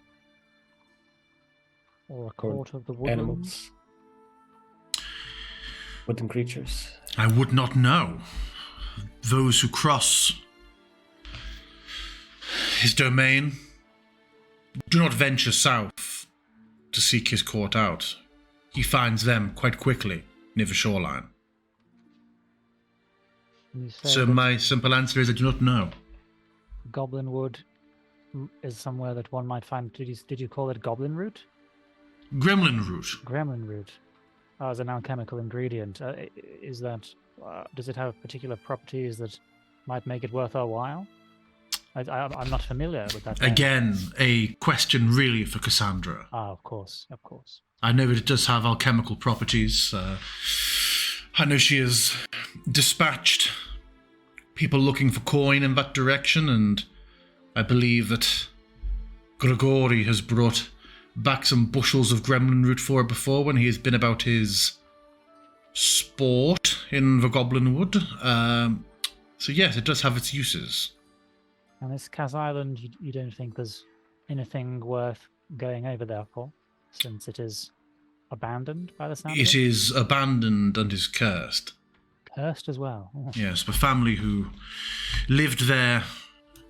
Or a court of the woodlands? Animals? Woodland creatures? I would not know. Those who cross his domain do not venture south to seek his court out. He finds them quite quickly near the shoreline. So my simple answer is I do not know. Goblinwood is somewhere that one might find. Did you call it goblin root? Gremlin root. Gremlin root. As an alchemical ingredient. Is that? Does it have particular properties that might make it worth our while? I'm not familiar with that name. Again, a question really for Cassandra. Of course, of course. I know that it does have alchemical properties. I know she has dispatched people looking for coin in that direction, and I believe that Grigori has brought back some bushels of gremlin root for her before when he has been about his sport in the Goblin Wood. So yes, it does have its uses. And this Kaz Island, you don't think there's anything worth going over there for, since it is abandoned by the sound of it? It is abandoned and is cursed. Cursed as well. Oh. Yes, the family who lived there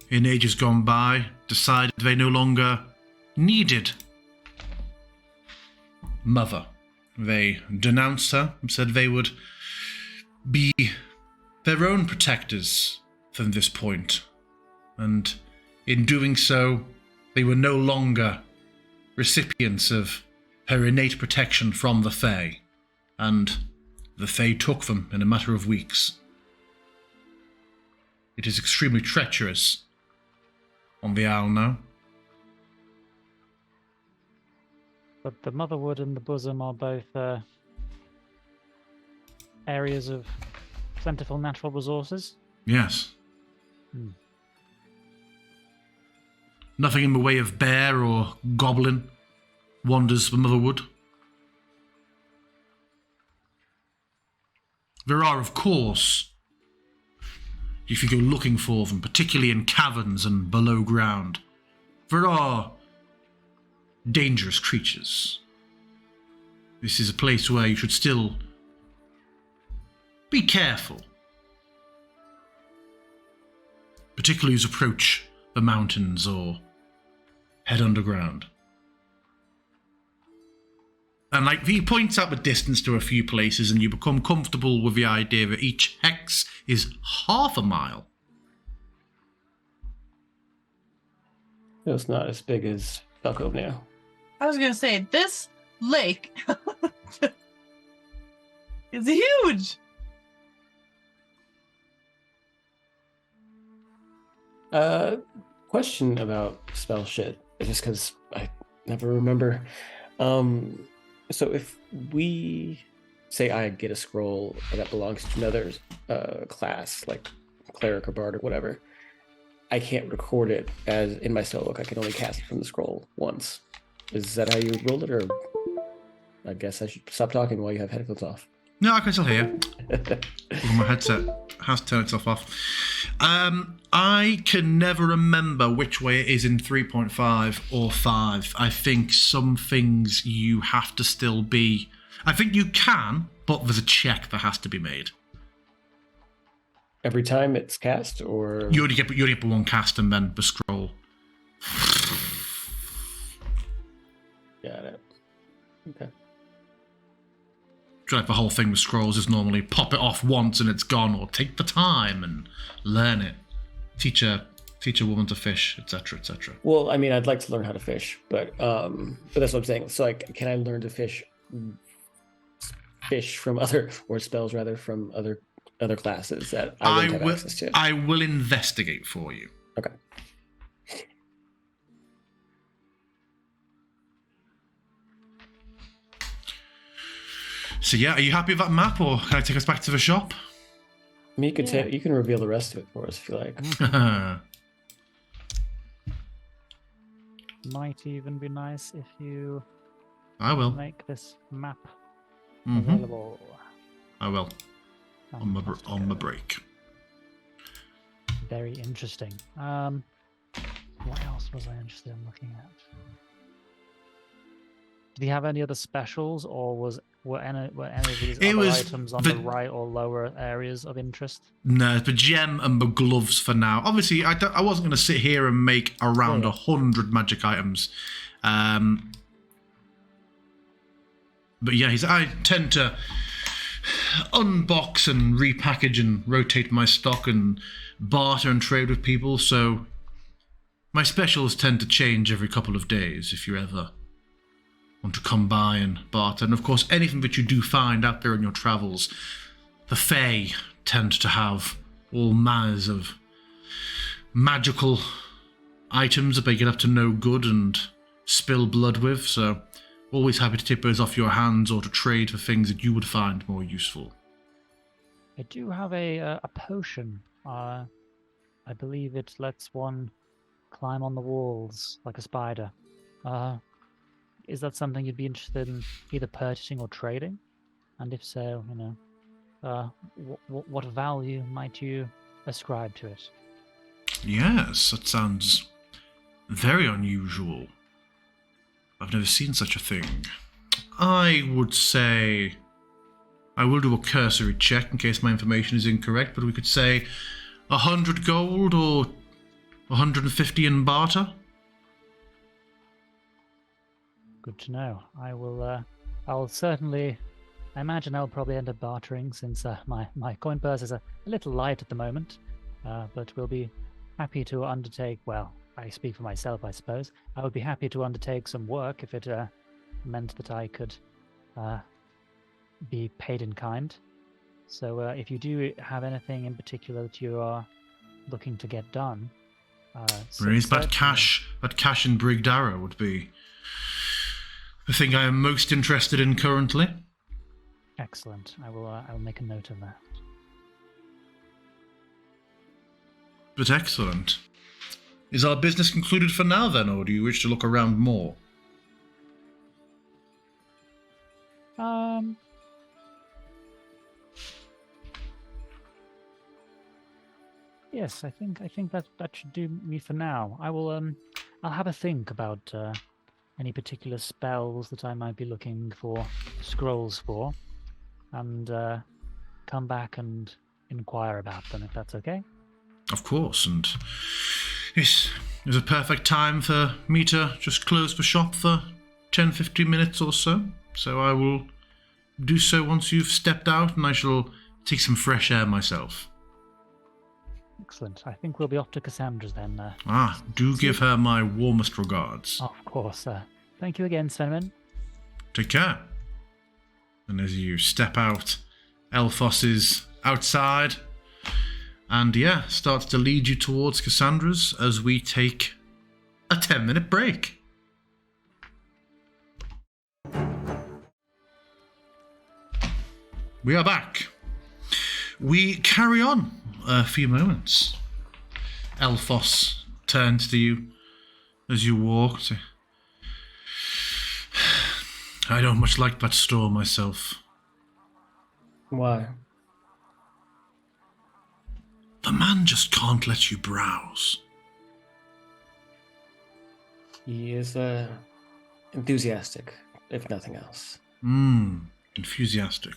in ages gone by decided they no longer needed Mother. They denounced her and said they would be their own protectors from this point. And in doing so, they were no longer recipients of her innate protection from the Fae, and the Fae took them in a matter of weeks. It is extremely treacherous on the Isle now. But the Motherwood and the Bosom are both areas of plentiful natural resources? Yes. Nothing in the way of bear or goblin wanders the Motherwood. There are, of course, if you go looking for them, particularly in caverns and below ground, there are dangerous creatures. This is a place where you should still be careful, particularly as you approach the mountains or head underground. And he points out the distance to a few places, and you become comfortable with the idea that each hex is half a mile. It's not as big as Falcove now. I was going to say, this lake is huge. Question about spell shit, just because I never remember. So if we say I get a scroll that belongs to another class, like cleric or bard or whatever, I can't record it as in my spell book. I can only cast it from the scroll once. Is that how you roll it, or I guess I should stop talking while you have headphones off. No, I can still hear you. Well, my headset has turned itself off. I can never remember which way it is in 3.5 or 5. I think some things you have to still be... I think you can, but there's a check that has to be made. Every time it's cast, or You only get one cast and then the scroll. got it. Okay. Like the whole thing with scrolls is normally pop it off once and it's gone, or take the time and learn it. Teach a woman to fish, etc., etc. Well, I mean, I'd like to learn how to fish, but that's what I'm saying. So, like, can I learn to fish from other, or spells rather, from other classes that I wouldn't have access to? I will investigate for you. Okay. So yeah, are you happy with that map, or can I take us back to the shop? I mean, you can reveal the rest of it for us if you like. Might even be nice if you I will. make this map Mhm. available. I will. On my Fantastic. break. Very interesting. What else was I interested in looking at? Did he have any other specials, or were any of these It other was items on the- the right or lower areas of interest? No, the gem and the gloves for now. Obviously, I wasn't going to sit here and make around 100 magic items. But yeah, I tend to unbox and repackage and rotate my stock and barter and trade with people, so my specials tend to change every couple of days if you ever want to come by and barter. And of course, anything that you do find out there in your travels, the Fae tend to have all manners of magical items that they get up to no good and spill blood with, so always happy to take those off your hands or to trade for things that you would find more useful. I do have a potion. I believe it lets one climb on the walls like a spider. Is that something you'd be interested in either purchasing or trading? And if so, what value might you ascribe to it? Yes, that sounds very unusual. I've never seen such a thing. I would say... I will do a cursory check in case my information is incorrect, but we could say 100 gold or 150 in barter. Good to know. I'll certainly... I imagine I'll probably end up bartering since my coin purse is a little light at the moment. But we'll be happy to undertake... Well, I speak for myself, I suppose. I would be happy to undertake some work if it meant that I could be paid in kind. So if you do have anything in particular that you are looking to get done... Raise that cash in Brigdara would be the thing I am most interested in currently. Excellent. I will make a note of that. But excellent. Is our business concluded for now then, or do you wish to look around more? Yes, I think that should do me for now. I'll have a think about any particular spells that I might be looking for scrolls for, and come back and inquire about them, if that's okay. Of course, and yes, it was a perfect time for me to just close the shop for 10-15 minutes or so. So I will do so once you've stepped out, and I shall take some fresh air myself. Excellent. I think we'll be off to Cassandra's then. Do give her my warmest regards. Of course. Thank you again, Svenman. Take care. And as you step out, Elphos is outside, and starts to lead you towards Cassandra's as we take a 10-minute break. We are back. We carry on a few moments. Elphos turns to you as you walk. I don't much like that store myself. Why? The man just can't let you browse. He is enthusiastic, if nothing else. Enthusiastic.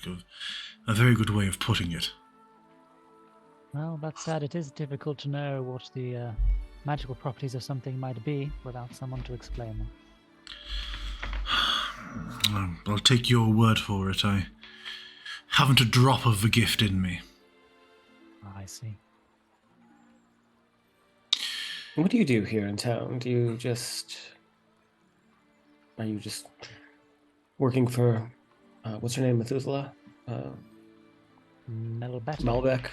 A very good way of putting it. Well, that said, it is difficult to know what the magical properties of something might be without someone to explain them. I'll take your word for it. I haven't a drop of the gift in me. I see. What do you do here in town? Are you just working for, what's her name, Methuselah? Melbetter. Malbec?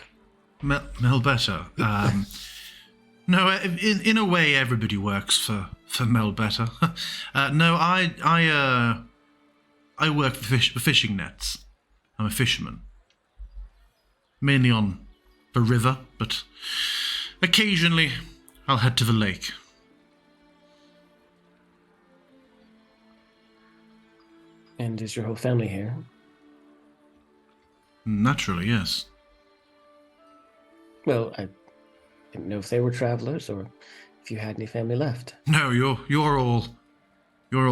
Melbetter. No, in a way, everybody works for Melbetter. No, I work for fishing nets. I'm a fisherman, mainly on the river, but occasionally I'll head to the lake. And is your whole family here? Naturally, yes. Well, I didn't know if they were travelers or if you had any family left. No, you're all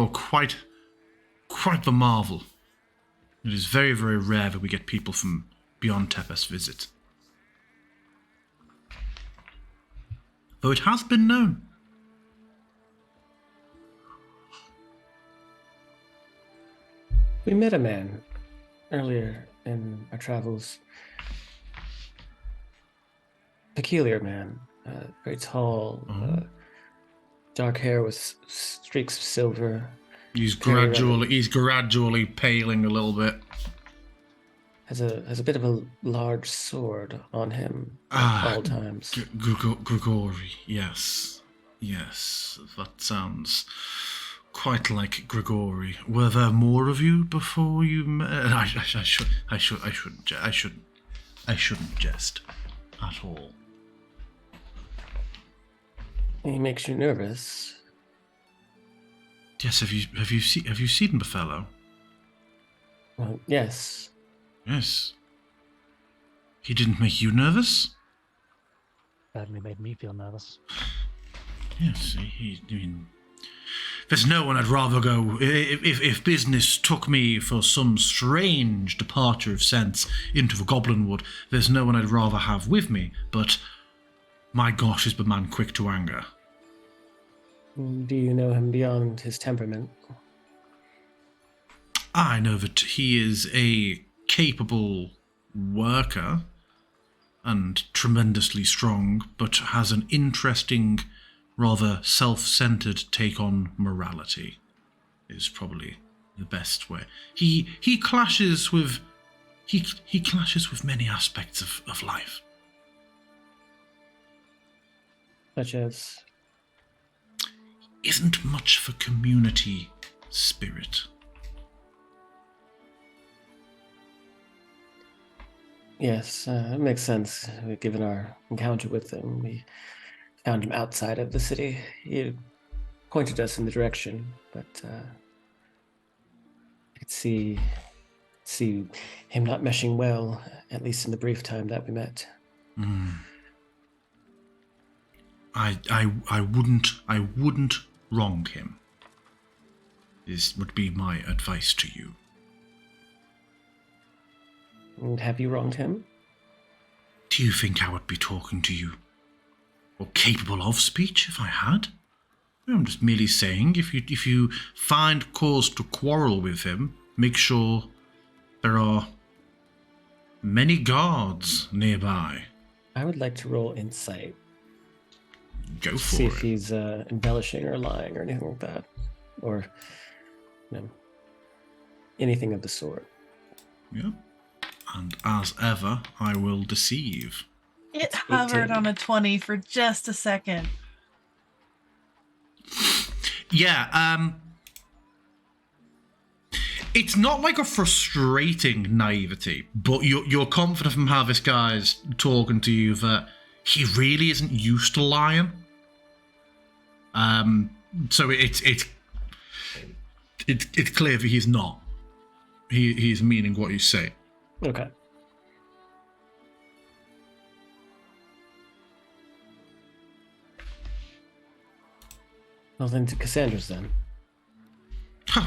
quite the marvel. It is very, very rare that we get people from beyond Tepes visit. Though it has been known. We met a man earlier in our travels. Peculiar man, very tall, dark hair with streaks of silver. He's gradually paling a little bit. Has a bit of a large sword on him at all times. Grigori, yes, that sounds quite like Grigori. Were there more of you before you met? I shouldn't jest at all. He makes you nervous. Yes, have you seen the fellow? Well, yes. Yes. He didn't make you nervous? Certainly made me feel nervous. Yes, I mean, there's no one I'd rather go. If business took me for some strange departure of sense into the Goblin Wood, there's no one I'd rather have with me, but my gosh, is the man quick to anger. Do you know him beyond his temperament? I know that he is a capable worker and tremendously strong, but has an interesting, rather self-centered take on morality, is probably the best way. He clashes with many aspects of life. Such as? Isn't much for community spirit. Yes, it makes sense. Given our encounter with him, we found him outside of the city. He pointed us in the direction, but I could see him not meshing well, at least in the brief time that we met. I wouldn't wrong him. This would be my advice to you. And have you wronged him? Do you think I would be talking to you, or capable of speech if I had? I'm just merely saying, if you find cause to quarrel with him, make sure there are many guards nearby. I would like to roll insight. Go for See it. if he's embellishing or lying or anything like that, or anything of the sort. Yeah. And as ever, I will deceive. It hovered 18. on a 20 for just a second. Yeah, it's not like a frustrating naivety, but you're confident from how this guy's talking to you that he really isn't used to lying. So it's clear that he's not. He's meaning what you say. Okay. Well, then to Cassandra's then.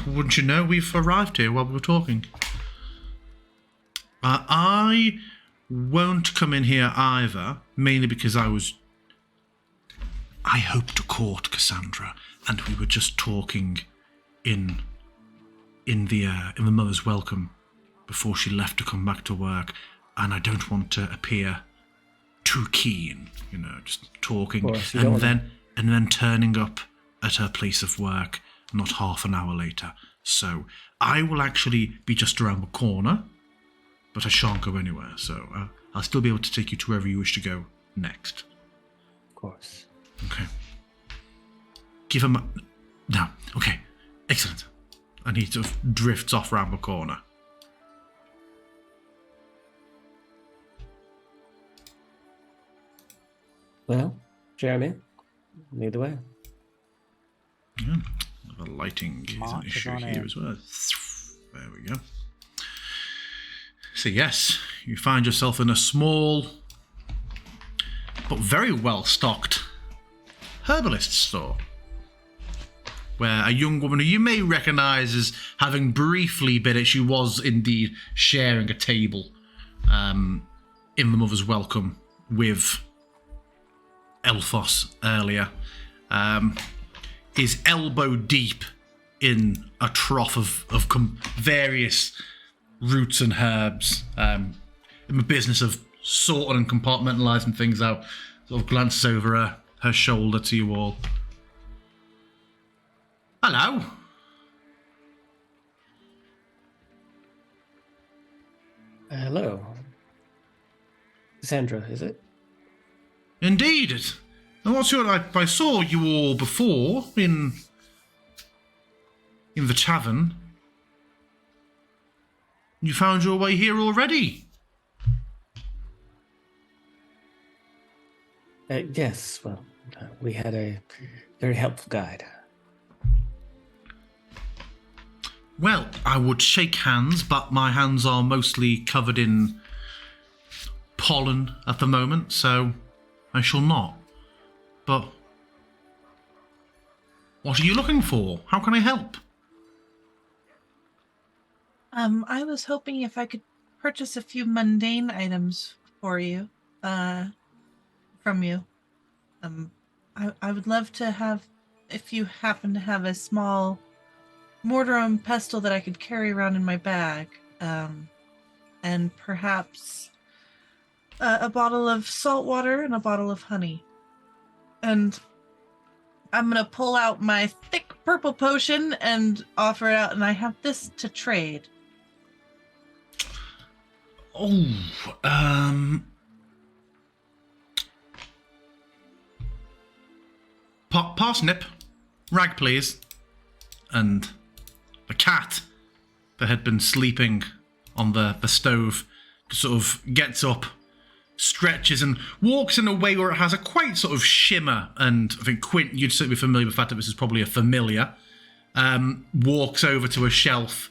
Wouldn't you know, we've arrived here while we were talking. I won't come in here either, mainly because I hoped to court Cassandra, and we were just talking in the mother's welcome before she left to come back to work, and I don't want to appear too keen, just talking, and then turning up at her place of work not half an hour later. So I will actually be just around the corner, but I shan't go anywhere, so I'll still be able to take you to wherever you wish to go next. Of course. Okay. Give him... No. Okay. Excellent. And he sort of drifts off around the corner. Well, Jeremy, lead the way. Yeah. The lighting is an Mark is issue on here in. as well. There we go. So yes, you find yourself in a small but very well stocked herbalist store, where a young woman who you may recognise as having briefly been it, she was indeed sharing a table in the mother's welcome with Elphos earlier, is elbow deep in a trough of various roots and herbs, in the business of sorting and compartmentalising things out. Sort of glances over her shoulder to you all. Hello. Hello. Cassandra, is it? Indeed. And what's your... I saw you all before in the tavern. You found your way here already. Yes, well, we had a very helpful guide. Well, I would shake hands, but my hands are mostly covered in pollen at the moment, so I shall not. But what are you looking for? How can I help? I was hoping if I could purchase a few mundane items for you, from you. I would love to have, if you happen to have a small mortar and pestle that I could carry around in my bag, and perhaps a bottle of salt water and a bottle of honey. And I'm going to pull out my thick purple potion and offer it out, and I have this to trade. Parsnip, rag please. And the cat that had been sleeping on the stove sort of gets up, stretches and walks in a way where it has a quite sort of shimmer, and I think Quint, you'd certainly be familiar with the fact that this is probably a familiar, walks over to a shelf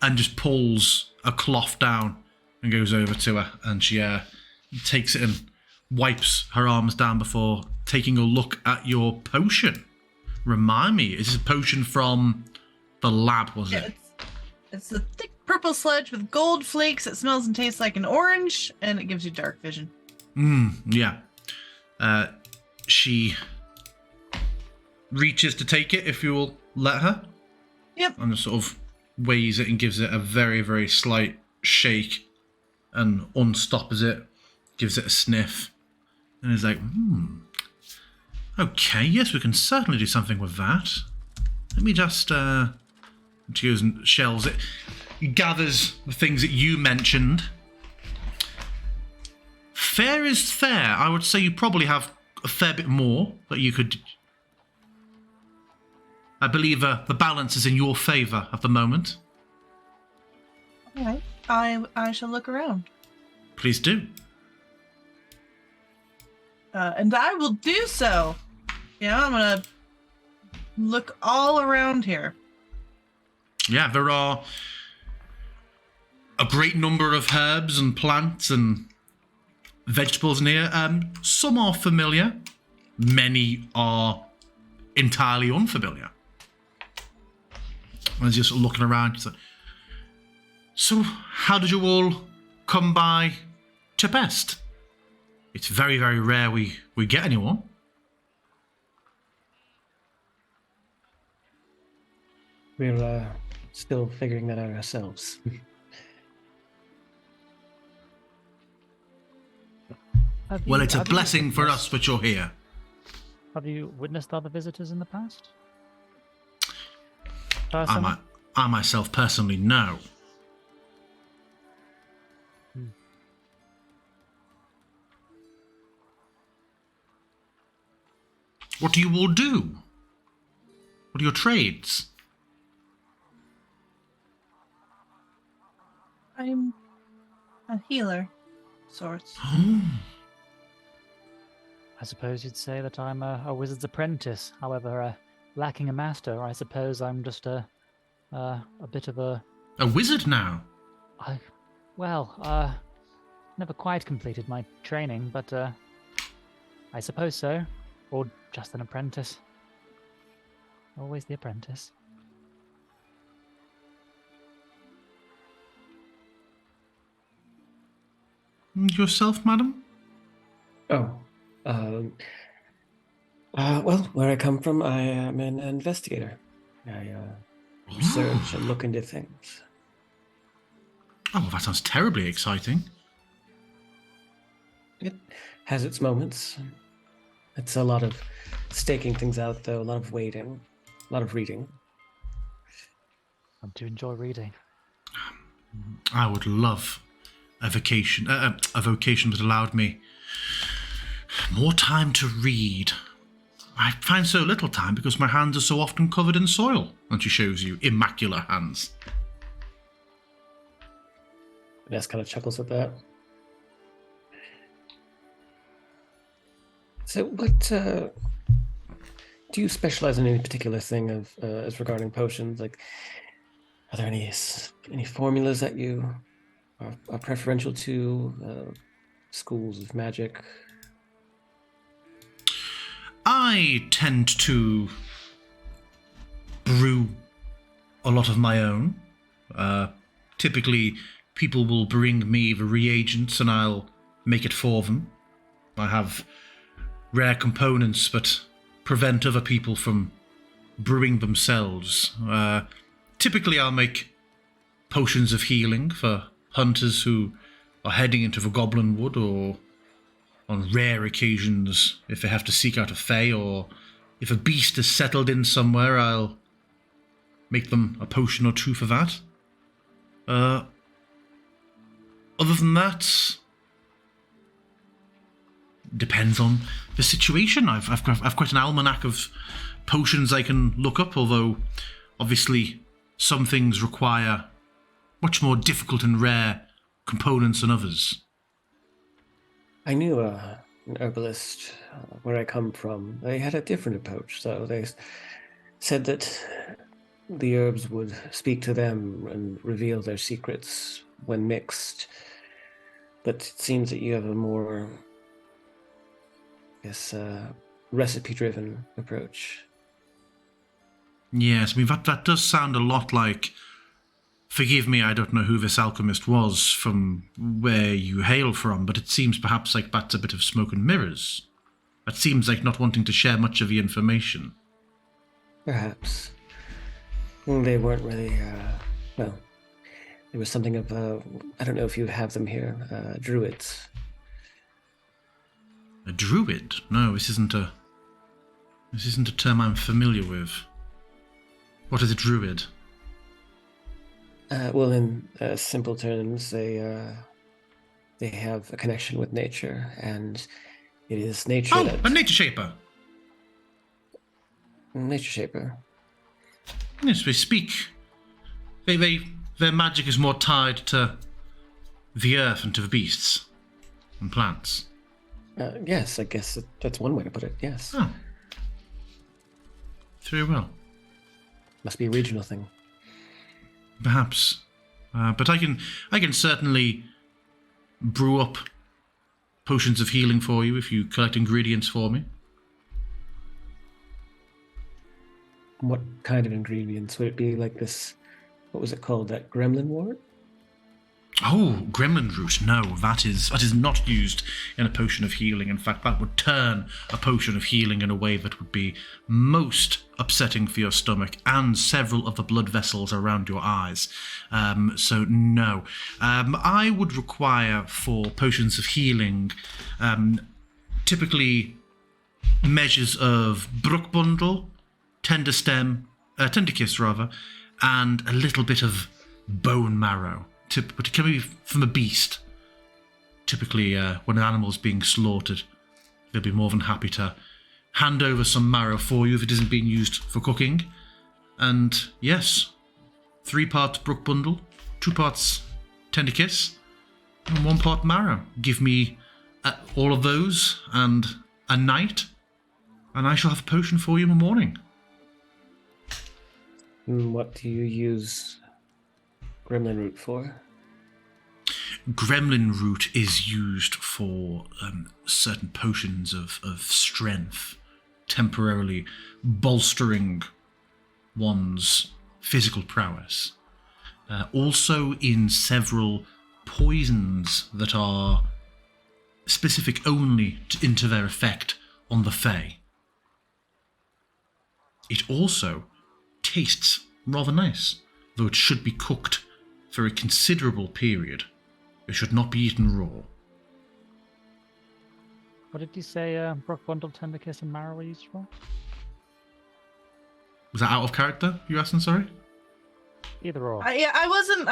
and just pulls a cloth down and goes over to her, and she takes it and wipes her arms down before taking a look at your potion. Remind me, is this a potion from the lab, was it? It's a thick purple sludge with gold flakes. It smells and tastes like an orange, and it gives you dark vision. Yeah. She reaches to take it, if you will let her. Yep. And sort of weighs it and gives it a very, very slight shake and unstops it, gives it a sniff, and is like, okay, yes, we can certainly do something with that. Let me just, she goes and shelves it. He gathers the things that you mentioned. Fair is fair. I would say you probably have a fair bit more that you could... I believe the balance is in your favour at the moment. All right. I shall look around. Please do. And I will do so. I'm going to look all around here. Yeah, there are a great number of herbs and plants and vegetables near. Some are familiar. Many are entirely unfamiliar. And just looking around, so how did you all come by Chepest? It's very, very rare we get anyone. We're still figuring that out ourselves. Well, it's a blessing for us that you're here. Have you witnessed other visitors in the past? I myself personally know. What do you all do? What are your trades? I'm a healer, sorts. I suppose you'd say that I'm a wizard's apprentice. However, lacking a master, I suppose I'm just a bit of a wizard now? Never quite completed my training, but I suppose so. Or just an apprentice. Always the apprentice. Yourself, madam? Oh, well, where I come from, I am an investigator. I research and look into things. Oh, that sounds terribly exciting. It has its moments. It's a lot of staking things out, though, a lot of waiting, a lot of reading. I do enjoy reading. I would love a vocation that allowed me more time to read. I find so little time because my hands are so often covered in soil. And she shows you immaculate hands. Ness kind of chuckles at that. So, what do you specialize in any particular thing as regarding potions? Like, are there any formulas that you are preferential to? Schools of magic? I tend to brew a lot of my own. Typically, people will bring me the reagents and I'll make it for them. I have rare components that prevent other people from brewing themselves. Typically, I'll make potions of healing for hunters who are heading into the Goblin Wood, or on rare occasions, if they have to seek out a fae, or if a beast is settled in somewhere, I'll make them a potion or two for that. Other than that, depends on the situation. I've quite an almanac of potions I can look up, although obviously some things require much more difficult and rare components than others. I knew an herbalist where I come from. They had a different approach, though. They said that the herbs would speak to them and reveal their secrets when mixed. But it seems that you have a more, recipe-driven approach. Yes, I mean, that does sound a lot like... Forgive me, I don't know who this alchemist was from where you hail from, but it seems perhaps like that's a bit of smoke and mirrors. That seems like not wanting to share much of the information. Perhaps. They weren't really, there was something of, I don't know if you have them here, druids. A druid? No, this isn't a term I'm familiar with. What is a druid? Well, in simple terms, they have a connection with nature, and it is nature. Oh, a nature shaper. Nature shaper. Yes, they speak. Their magic is more tied to the earth and to the beasts and plants. Yes, I guess that's one way to put it. Yes. Oh. Very well. Must be a regional thing. Perhaps. But I can certainly brew up potions of healing for you if you collect ingredients for me. What kind of ingredients? Would it be like this, what was it called, that gremlin wort? Oh, gremlin root. No, that is not used in a potion of healing. In fact, that would turn a potion of healing in a way that would be most upsetting for your stomach and several of the blood vessels around your eyes. So no. I would require for potions of healing typically measures of brook bundle, tender kiss rather, and a little bit of bone marrow. But it can be from a beast. Typically, when an animal's being slaughtered, they'll be more than happy to hand over some marrow for you if it isn't being used for cooking. And yes, 3 parts brook bundle, 2 parts tender kiss, and 1 part marrow. Give me all of those and a night, and I shall have a potion for you in the morning. What do you use gremlin root for? Gremlin root is used for certain potions of strength, temporarily bolstering one's physical prowess. Also in several poisons that are specific only into their effect on the Fae. It also tastes rather nice, though it should be cooked for a considerable period. It should not be eaten raw. What did you say brook bundle, tender kiss, and marrow were used for? Was that out of character, you asking, sorry? Either or. I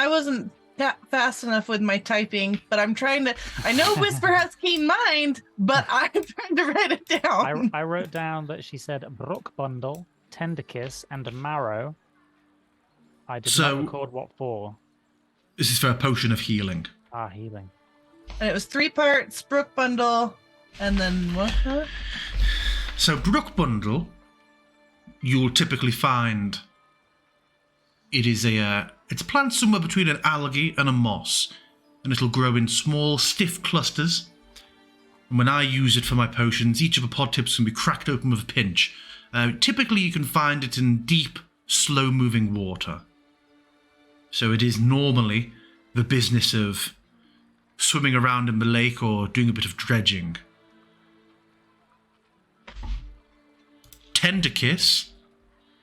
wasn't that fast enough with my typing, but I'm trying to. I know Whisper has keen mind, but I'm trying to write it down. I wrote down that she said brook bundle, tender kiss, and a marrow. I did not record what for. This is for a potion of healing. Healing. And it was 3 parts brook bundle, and then what? So brook bundle, you'll typically find it's a plant somewhere between an algae and a moss, and it'll grow in small, stiff clusters. And when I use it for my potions, each of the pod tips can be cracked open with a pinch. Typically, you can find it in deep, slow-moving water. So it is normally the business of swimming around in the lake or doing a bit of dredging. Tender kiss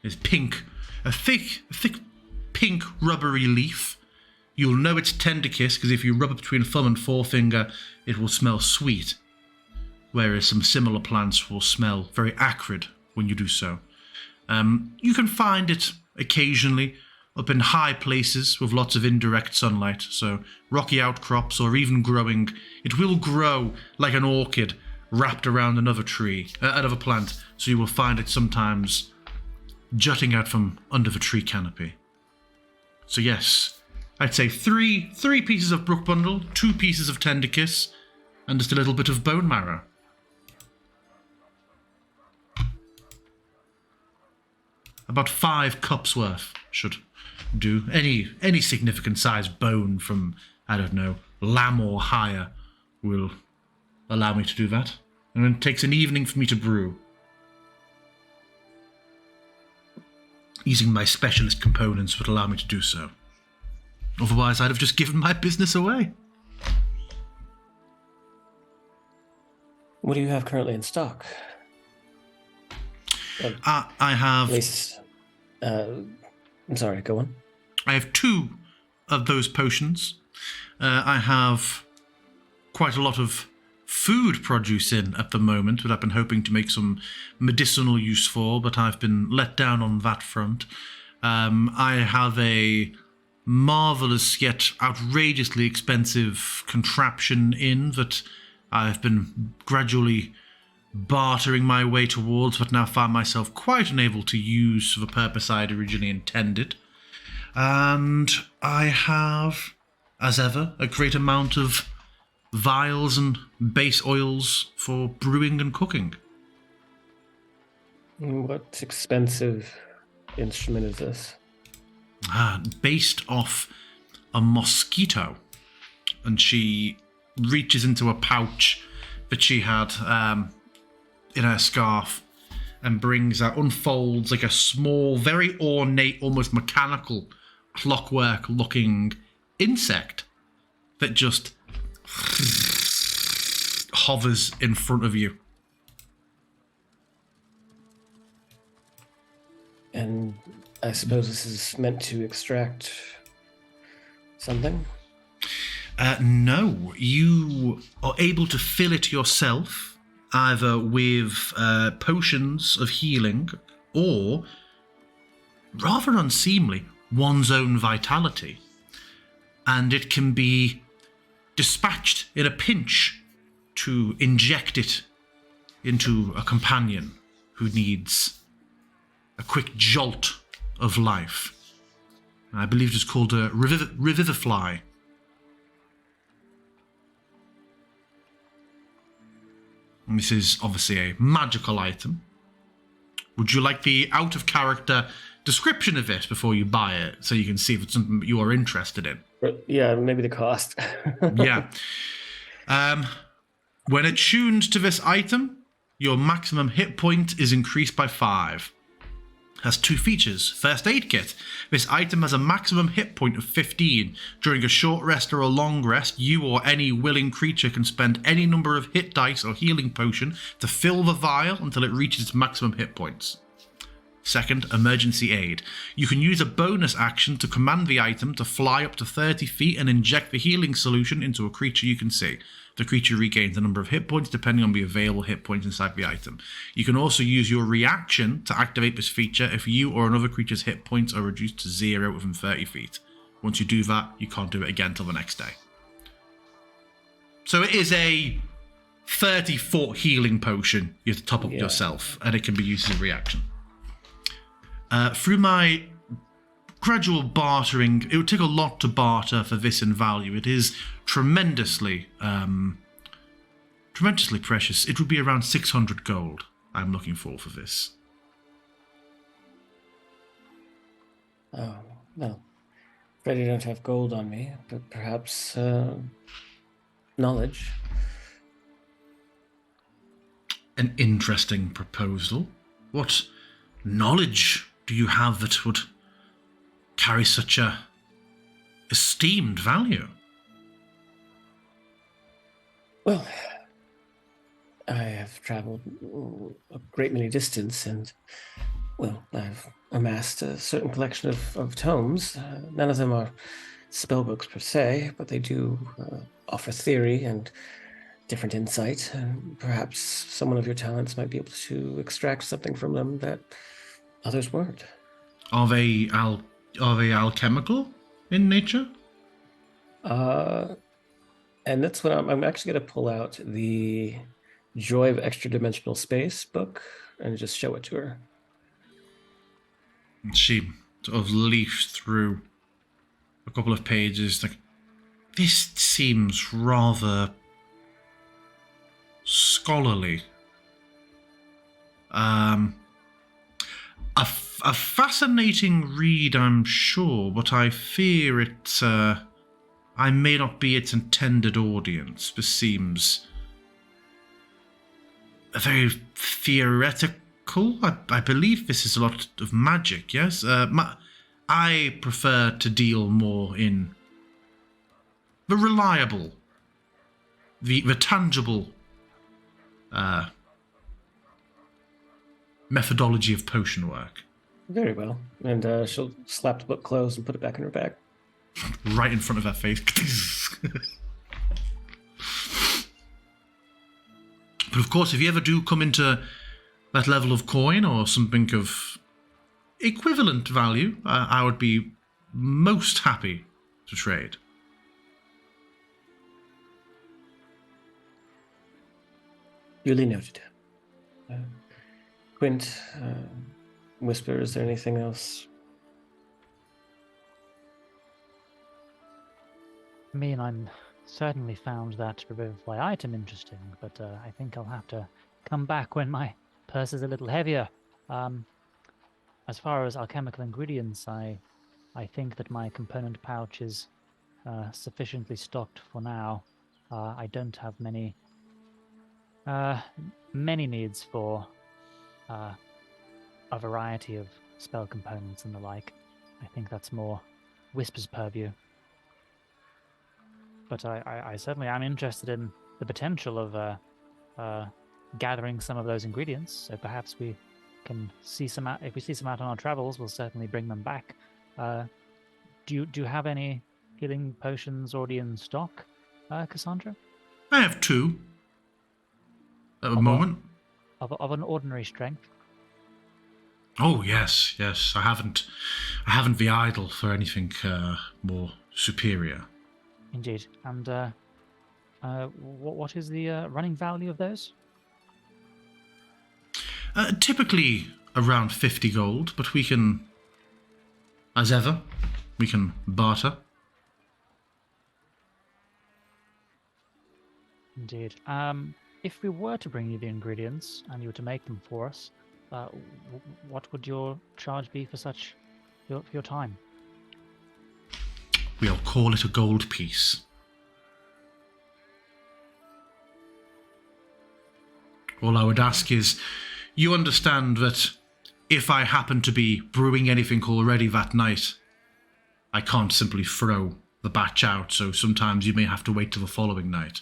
is pink, a thick pink rubbery leaf. You'll know it's tender kiss because if you rub it between a thumb and forefinger, it will smell sweet, whereas some similar plants will smell very acrid when you do so. You can find it occasionally up in high places with lots of indirect sunlight, so rocky outcrops or even growing. It will grow like an orchid wrapped around another plant, so you will find it sometimes jutting out from under the tree canopy. So yes, I'd say three pieces of brook bundle, 2 pieces of tender kiss, and just a little bit of bone marrow. About 5 cups worth should do. Any significant size bone from, I don't know, lamb or higher will allow me to do that. And it takes an evening for me to brew. Using my specialist components would allow me to do so. Otherwise, I'd have just given my business away. What do you have currently in stock? I have... At least... I'm sorry, go on. I have 2 of those potions. I have quite a lot of food produce in at the moment that I've been hoping to make some medicinal use for, but I've been let down on that front. I have a marvelous yet outrageously expensive contraption in that I've been gradually bartering my way towards, but now find myself quite unable to use for the purpose I had originally intended. And I have, as ever, a great amount of vials and base oils for brewing and cooking. What expensive instrument is this? based off a mosquito. And she reaches into a pouch that she had in her scarf and unfolds like a small, very ornate, almost mechanical, clockwork-looking insect that just hovers in front of you. And I suppose this is meant to extract something? No, you are able to fill it yourself, either with potions of healing or, rather unseemly, one's own vitality. And it can be dispatched in a pinch to inject it into a companion who needs a quick jolt of life. I believe it's called a revivify. And this is obviously a magical item. Would you like the out-of-character description of it before you buy it, so you can see if it's something you are interested in? Yeah, maybe the cost. Yeah. When attuned to this item, your maximum hit point is increased by 5. Has 2 features. First aid kit. This item has a maximum hit point of 15. During a short rest or a long rest, you or any willing creature can spend any number of hit dice or healing potion to fill the vial until it reaches its maximum hit points. Second, emergency aid. You can use a bonus action to command the item to fly up to 30 feet and inject the healing solution into a creature you can see. The creature regains a number of hit points depending on the available hit points inside the item. You can also use your reaction to activate this feature if you or another creature's hit points are reduced to 0 within 30 feet. Once you do that, you can't do it again till the next day. So it is a 30-foot healing potion you have to top up yourself, and it can be used as a reaction. Through my gradual bartering, it would take a lot to barter for this in value. It is tremendously precious. It would be around 600 gold I'm looking for this. Oh, well. Afraid I don't have gold on me, but perhaps knowledge. An interesting proposal. What knowledge do you have that would carry such a esteemed value? Well, I have traveled a great many distance, and, well, I've amassed a certain collection of tomes. None of them are spellbooks per se, but they do offer theory and different insight. And perhaps someone of your talents might be able to extract something from them that others weren't. Are they alchemical in nature? And that's what I'm actually going to pull out the Joy of Extra-Dimensional Space book and just show it to her. She sort of leafs through a couple of pages. Like, this seems rather scholarly. A fascinating read, I'm sure, but I fear it. I may not be its intended audience. This seems very theoretical. I believe this is a lot of magic, yes? I prefer to deal more in the reliable, the tangible methodology of potion work. Very well. And she'll slap the book closed and put it back in her bag. Right in front of her face. But of course, if you ever do come into that level of coin or something of equivalent value, I would be most happy to trade. Duly noted. Quint, Whisper, is there anything else? I mean, I'm certainly found that Revivify item interesting, but I think I'll have to come back when my purse is a little heavier. As far as alchemical ingredients, I I think that my component pouch is sufficiently stocked for now. I don't have many needs for a variety of spell components and the like. I think that's more Whisper's purview. But I certainly am interested in the potential of gathering some of those ingredients. So perhaps we can see some out. If we see some out on our travels, we'll certainly bring them back. Do you have any healing potions already in stock, Cassandra? I have 2 at the Of moment. Of an ordinary strength? Oh yes, yes. I haven't the idol for anything more superior. Indeed. And what is the running value of those? Typically around 50 gold, but we can, as ever, we can barter. Indeed. If we were to bring you the ingredients and you were to make them for us, what would your charge be for your time? We'll call it a gold piece. All I would ask is, you understand that if I happen to be brewing anything already that night, I can't simply throw the batch out, so sometimes you may have to wait till the following night.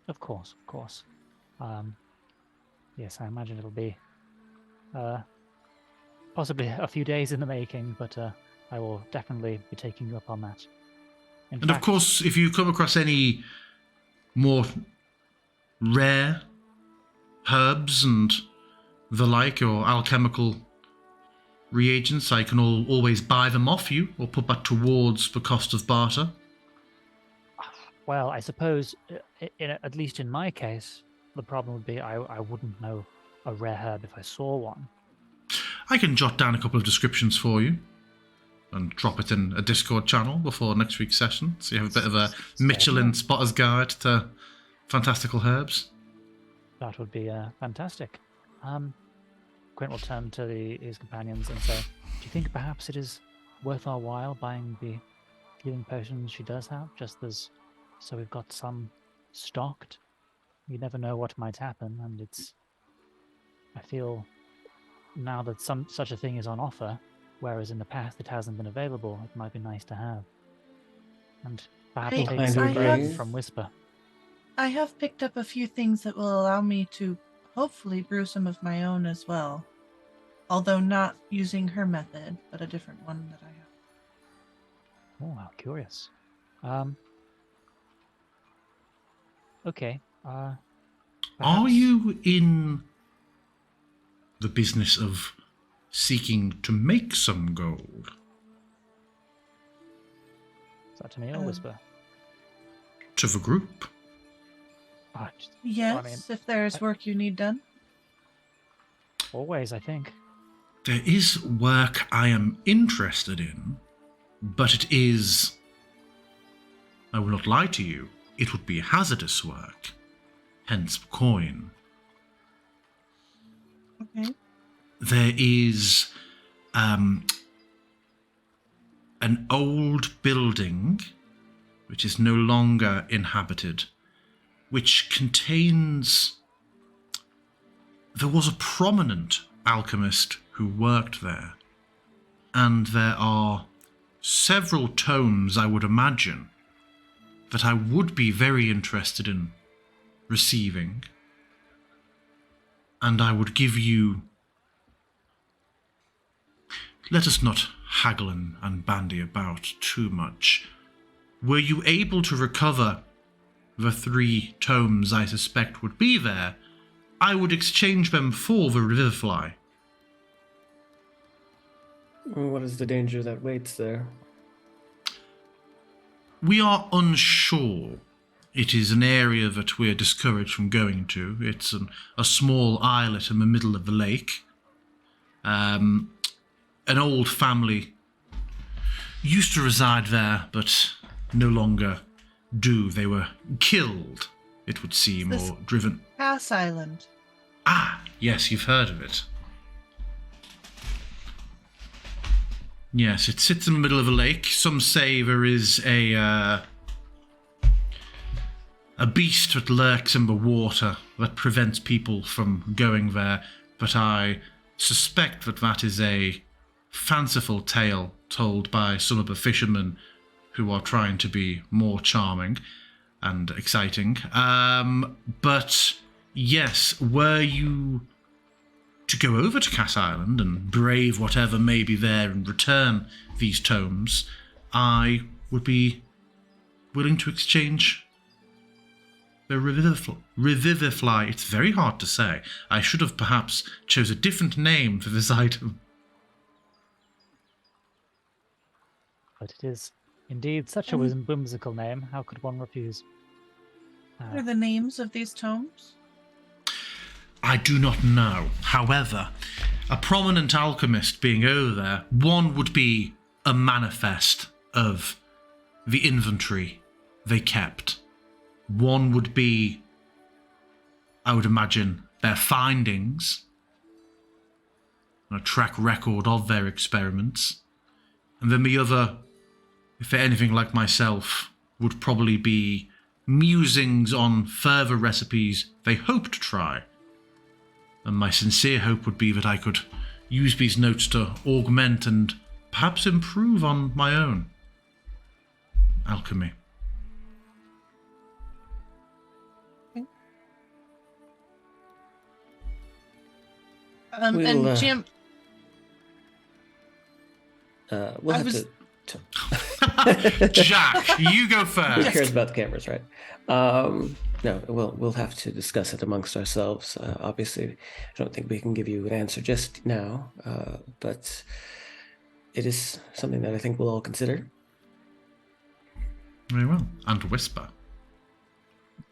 Of course, of course. Yes, I imagine it'll be possibly a few days in the making, but I will definitely be taking you up on that. In And of fact, course, if you come across any more rare herbs and the like, or alchemical reagents, I can always buy them off you, or put that towards the cost of barter. well, I suppose, at least in my case, the problem would be I wouldn't know a rare herb if I saw one. I can jot down a couple of descriptions for you and drop it in a Discord channel before next week's session, so you have a bit of a Michelin spotter's guide to fantastical herbs. That would be fantastic. Quint will turn to his companions and say, do you think perhaps it is worth our while buying the healing potions she does have, so we've got some stocked? You never know what might happen, and I feel now that such a thing is on offer, whereas in the past it hasn't been available, it might be nice to have. And perhaps I take some agree. burden from Whisper. I have picked up a few things that will allow me to hopefully brew some of my own as well. Although not using her method, but a different one that I have. Oh, how curious. Okay. Are Perhaps- you in the business of seeking to make some gold? Is that to me or Whisper? To the group? Yes, if there is work you need done. Always, I think. There is work I am interested in, but it is, I will not lie to you, it would be hazardous work, hence coin. Okay. There is an old building which is no longer inhabited, which contains... There was a prominent alchemist who worked there, and there are several tomes, I would imagine, that I would be very interested in receiving, and I would give you... Let us not haggle and bandy about too much. Were you able to recover the 3 tomes I suspect would be there, I would exchange them for the Riverfly. What is the danger that waits there? We are unsure. It is an area that we're discouraged from going to. It's a small islet in the middle of the lake. An old family used to reside there, but no longer do. They were killed, it would seem, This- or driven... Pass Island. Ah, yes, you've heard of it. Yes, it sits in the middle of a lake. Some say there is a beast that lurks in the water that prevents people from going there, but I suspect that that is a fanciful tale told by some of the fishermen who are trying to be more charming and exciting. But yes, were you to go over to Cass Island and brave whatever may be there and return these tomes, I would be willing to exchange the Revivify. It's very hard to say. I should have perhaps chose a different name for this item. But it is indeed such a whimsical name. How could one refuse? What are the names of these tomes? I do not know. However, a prominent alchemist being over there, one would be a manifest of the inventory they kept. One would be, I would imagine, their findings, and a track record of their experiments. And then the other, if they're anything like myself, would probably be musings on further recipes they hope to try. And my sincere hope would be that I could use these notes to augment and perhaps improve on my own alchemy. And Jim, We'll I have was- to. Jack, you go Who first. cares about the cameras, right? No, we'll have to discuss it amongst ourselves. Obviously, I don't think we can give you an answer just now, but it is something that I think we'll all consider. Very well. And whisper.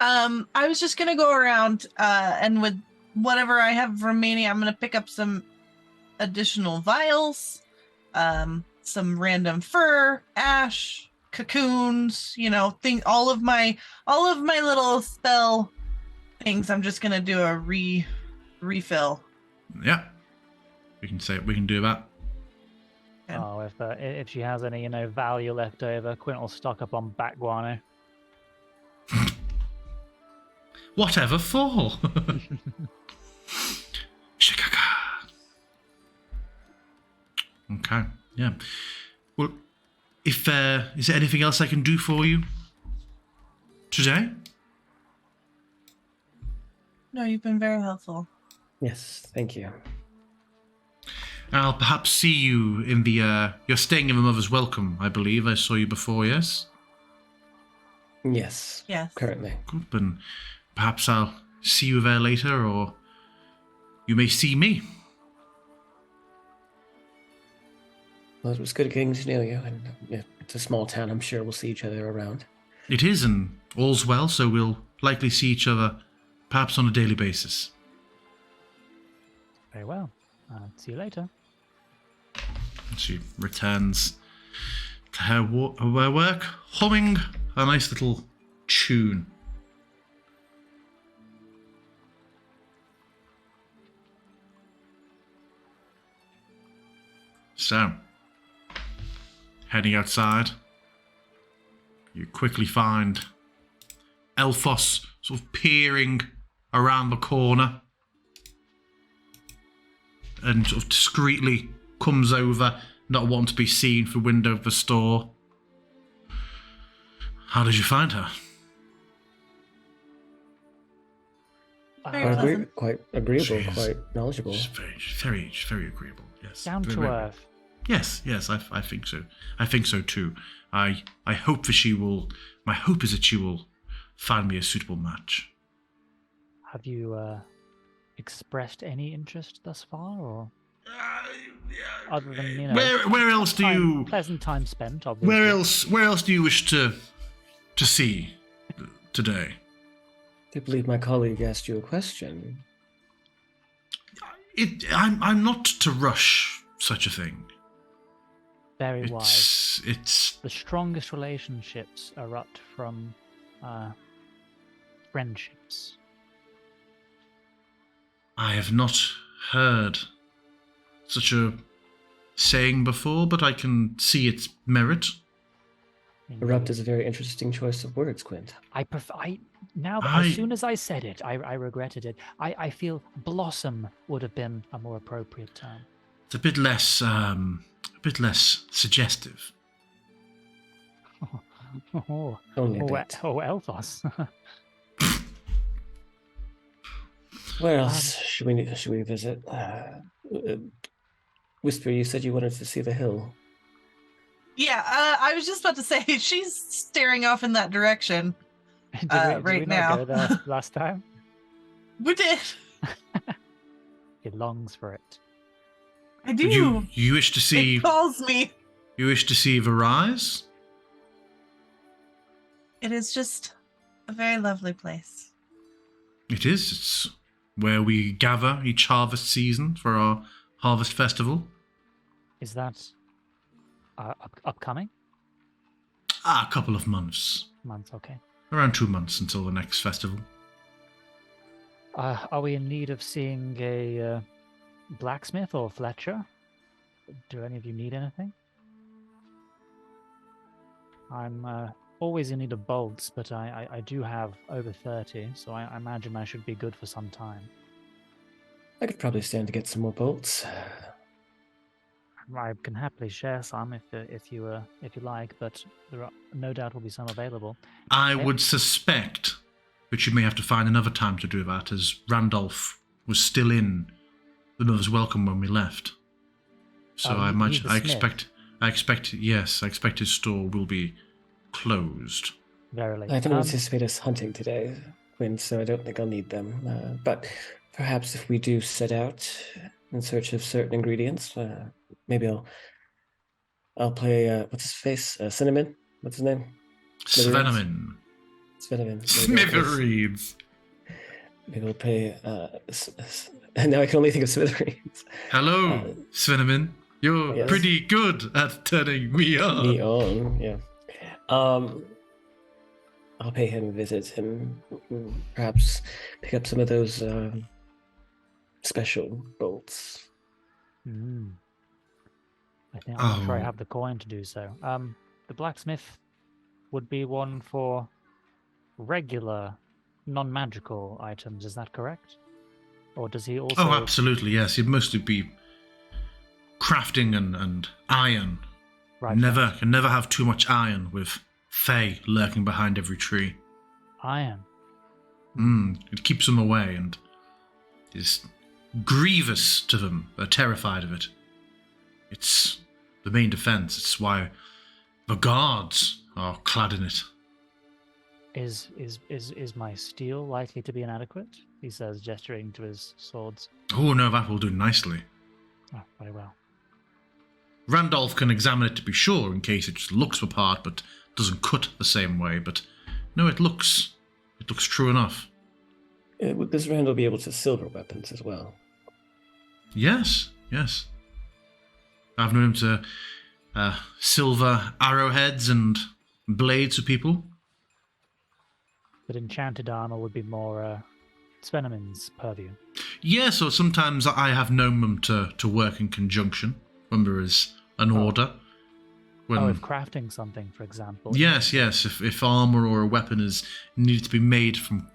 I was just gonna go around, and with whatever I have remaining, I'm gonna pick up some additional vials, some random fur, ash, cocoons, all of my little spell things. I'm just gonna do a refill. Yeah. We can do that. Okay. Oh, if she has any, value left over, Quint will stock up on bat guano. Whatever for? Chicago. Okay, yeah. Well, is there anything else I can do for you today? No, you've been very helpful. Yes, thank you. I'll perhaps see you in the, you're staying in the Mother's Welcome, I believe. I saw you before, yes? Yes. Yes. Currently. Good, and perhaps I'll see you there later, or you may see me. Well, it was good getting to know you, and it's a small town. I'm sure we'll see each other around. It is, and all's well, so we'll likely see each other perhaps on a daily basis. Very well. See you later. And she returns to her work, humming a nice little tune. So, heading outside, you quickly find Elphos sort of peering around the corner and sort of discreetly comes over, not wanting to be seen through the window of the store. How did you find her? Very pleasant. Quite agreeable, She is. quite knowledgeable. She's very agreeable. Yes, Down very, to very- earth. Yes, I think so. I think so too. I hope that she will. My hope is that she will find me a suitable match. Have you expressed any interest thus far, or other than Where else do you? pleasant time spent? Obviously. Where else do you wish to see today? I believe my colleague asked you a question. I'm not to rush such a thing. Very wise. It's The strongest relationships erupt from friendships. I have not heard such a saying before, but I can see its merit. Erupt is a very interesting choice of words, Quint. I prefer. As soon as I said it, I regretted it. I feel blossom would have been a more appropriate term. It's a bit less suggestive. Only a bit. Elthos. Where else should we visit? Whisper, you said you wanted to see the hill. Yeah, I was just about to say she's staring off in that direction did right we now. not go there last time? We did. He longs for it. I do. You wish to see? It calls me. You wish to see Verise? It is just a very lovely place. It is. It's where we gather each harvest season for our harvest festival. Is that upcoming? A couple of months. Months, okay. Around 2 months until the next festival. Are we in need of seeing a blacksmith or Fletcher? Do any of you need anything? I'm always in need of bolts, but I do have over 30, so I imagine I should be good for some time. I could probably stand to get some more bolts. I can happily share some if you like, but there are no doubt will be some available. I would suspect, but you may have to find another time to do that, as Randolph was still in the Mother's Welcome when we left. So I expect his store will be closed. Verily. I don't anticipate us hunting today, Quinn, so I don't think I'll need them. But perhaps if we do set out in search of certain ingredients, maybe I'll play what's his face? Cinnamon? What's his name? Sveneman. Smithereens. Maybe we'll play now I can only think of Smithereens. Hello, Sveneman. You're pretty good at turning me on. Yeah. I'll pay him a visit and perhaps pick up some of those special bolts. I think I'm not sure I have the coin to do so. The blacksmith would be one for regular, non-magical items. Is that correct? Or does he also? Oh, absolutely. Yes, he'd mostly be crafting and iron. Right. Can never have too much iron with Fae lurking behind every tree. Iron. It keeps them away and is grievous to them. They're terrified of it. It's the main defense. It's why the guards are clad in it. Is my steel likely to be inadequate? He says, gesturing to his swords. Oh no, that will do nicely. Oh, very well. Randolph can examine it to be sure in case it just looks the part but doesn't cut the same way. But no, it looks true enough. Does Randall be able to silver weapons as well? Yes. I've known him to silver arrowheads and blades for people. But enchanted armor would be more Sveneman's purview. Yes, or sometimes I have known them to work in conjunction when there is an order. If crafting something, for example. Yes. If armor or a weapon is needed to be made from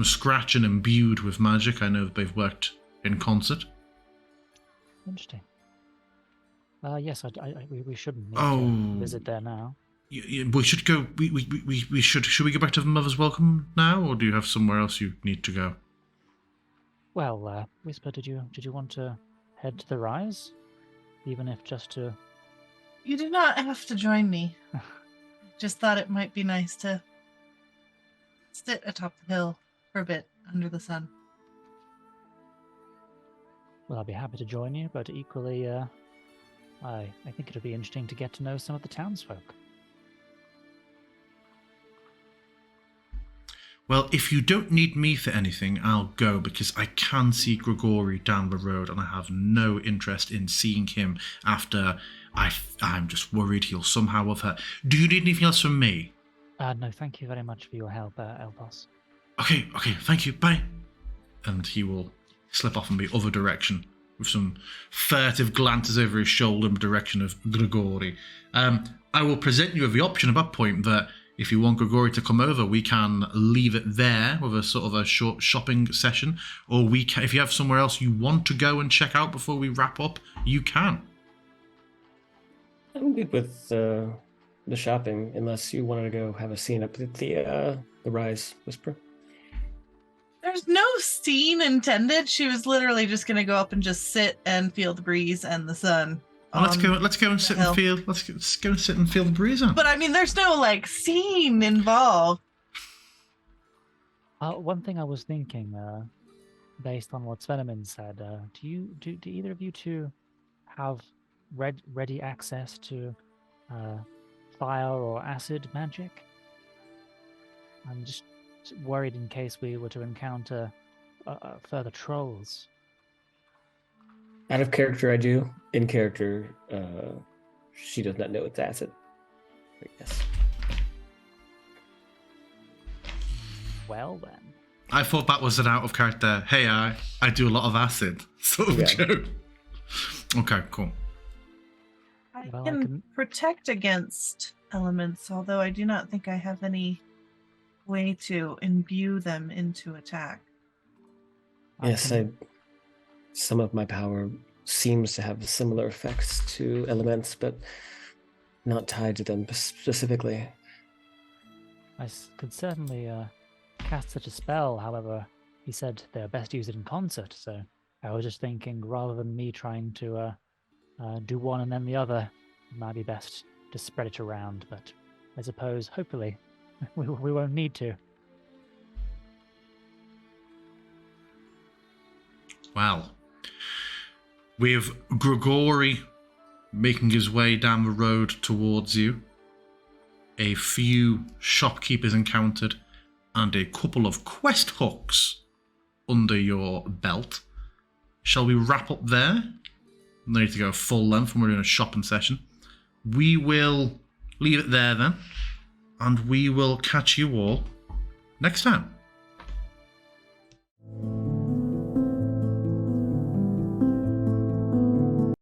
scratch and imbued with magic, I know that they've worked in concert. Interesting. Yes, we shouldn't need to visit there now. We should go. We should. Should we go back to the Mother's Welcome now, or do you have somewhere else you need to go? Well, Whisper, did you want to head to the Rise, even if just to? You do not have to join me. Just thought it might be nice to sit atop the hill for a bit under the sun. Well, I'll be happy to join you, but equally, I think it'll be interesting to get to know some of the townsfolk. Well, if you don't need me for anything, I'll go, because I can see Grigori down the road, and I have no interest in seeing him after I'm just worried he'll somehow have hurt. Do you need anything else from me? No, thank you very much for your help, Elbos. Okay, thank you, bye. And he will slip off in the other direction with some furtive glances over his shoulder in the direction of Grigori. I will present you with the option at that point that if you want Grigori to come over, we can leave it there with a sort of a short shopping session, or we can, if you have somewhere else you want to go and check out before we wrap up, you can. I'm good with the shopping, unless you wanted to go have a scene up at the Rise Whisper. There's no scene intended. She was literally just going to go up and just sit and feel the breeze and the sun. Well, let's go and sit and feel. Let's go and sit and feel the breeze out. But I mean, there's no like scene involved. One thing I was thinking, based on what Sveneman said, do either of you two have ready access to fire or acid magic? I'm just worried in case we were to encounter further trolls. Out of character, I do. In character, she does not know it's acid. But yes. Well then. I thought that was an out of character, hey, I do a lot of acid sort of joke. Okay, cool. I Well, can protect against elements, although I do not think I have any way to imbue them into attack. Yes, some of my power seems to have similar effects to elements, but not tied to them specifically. I could certainly cast such a spell. However, he said they're best used in concert, so I was just thinking rather than me trying to do one and then the other, it might be best to spread it around, but I suppose, hopefully, we won't need to. Well, with Grigori making his way down the road towards you, a few shopkeepers encountered, and a couple of quest hooks under your belt. Shall we wrap up there? No need to go full length when we're doing a shopping session. We will leave it there then, and we will catch you all next time.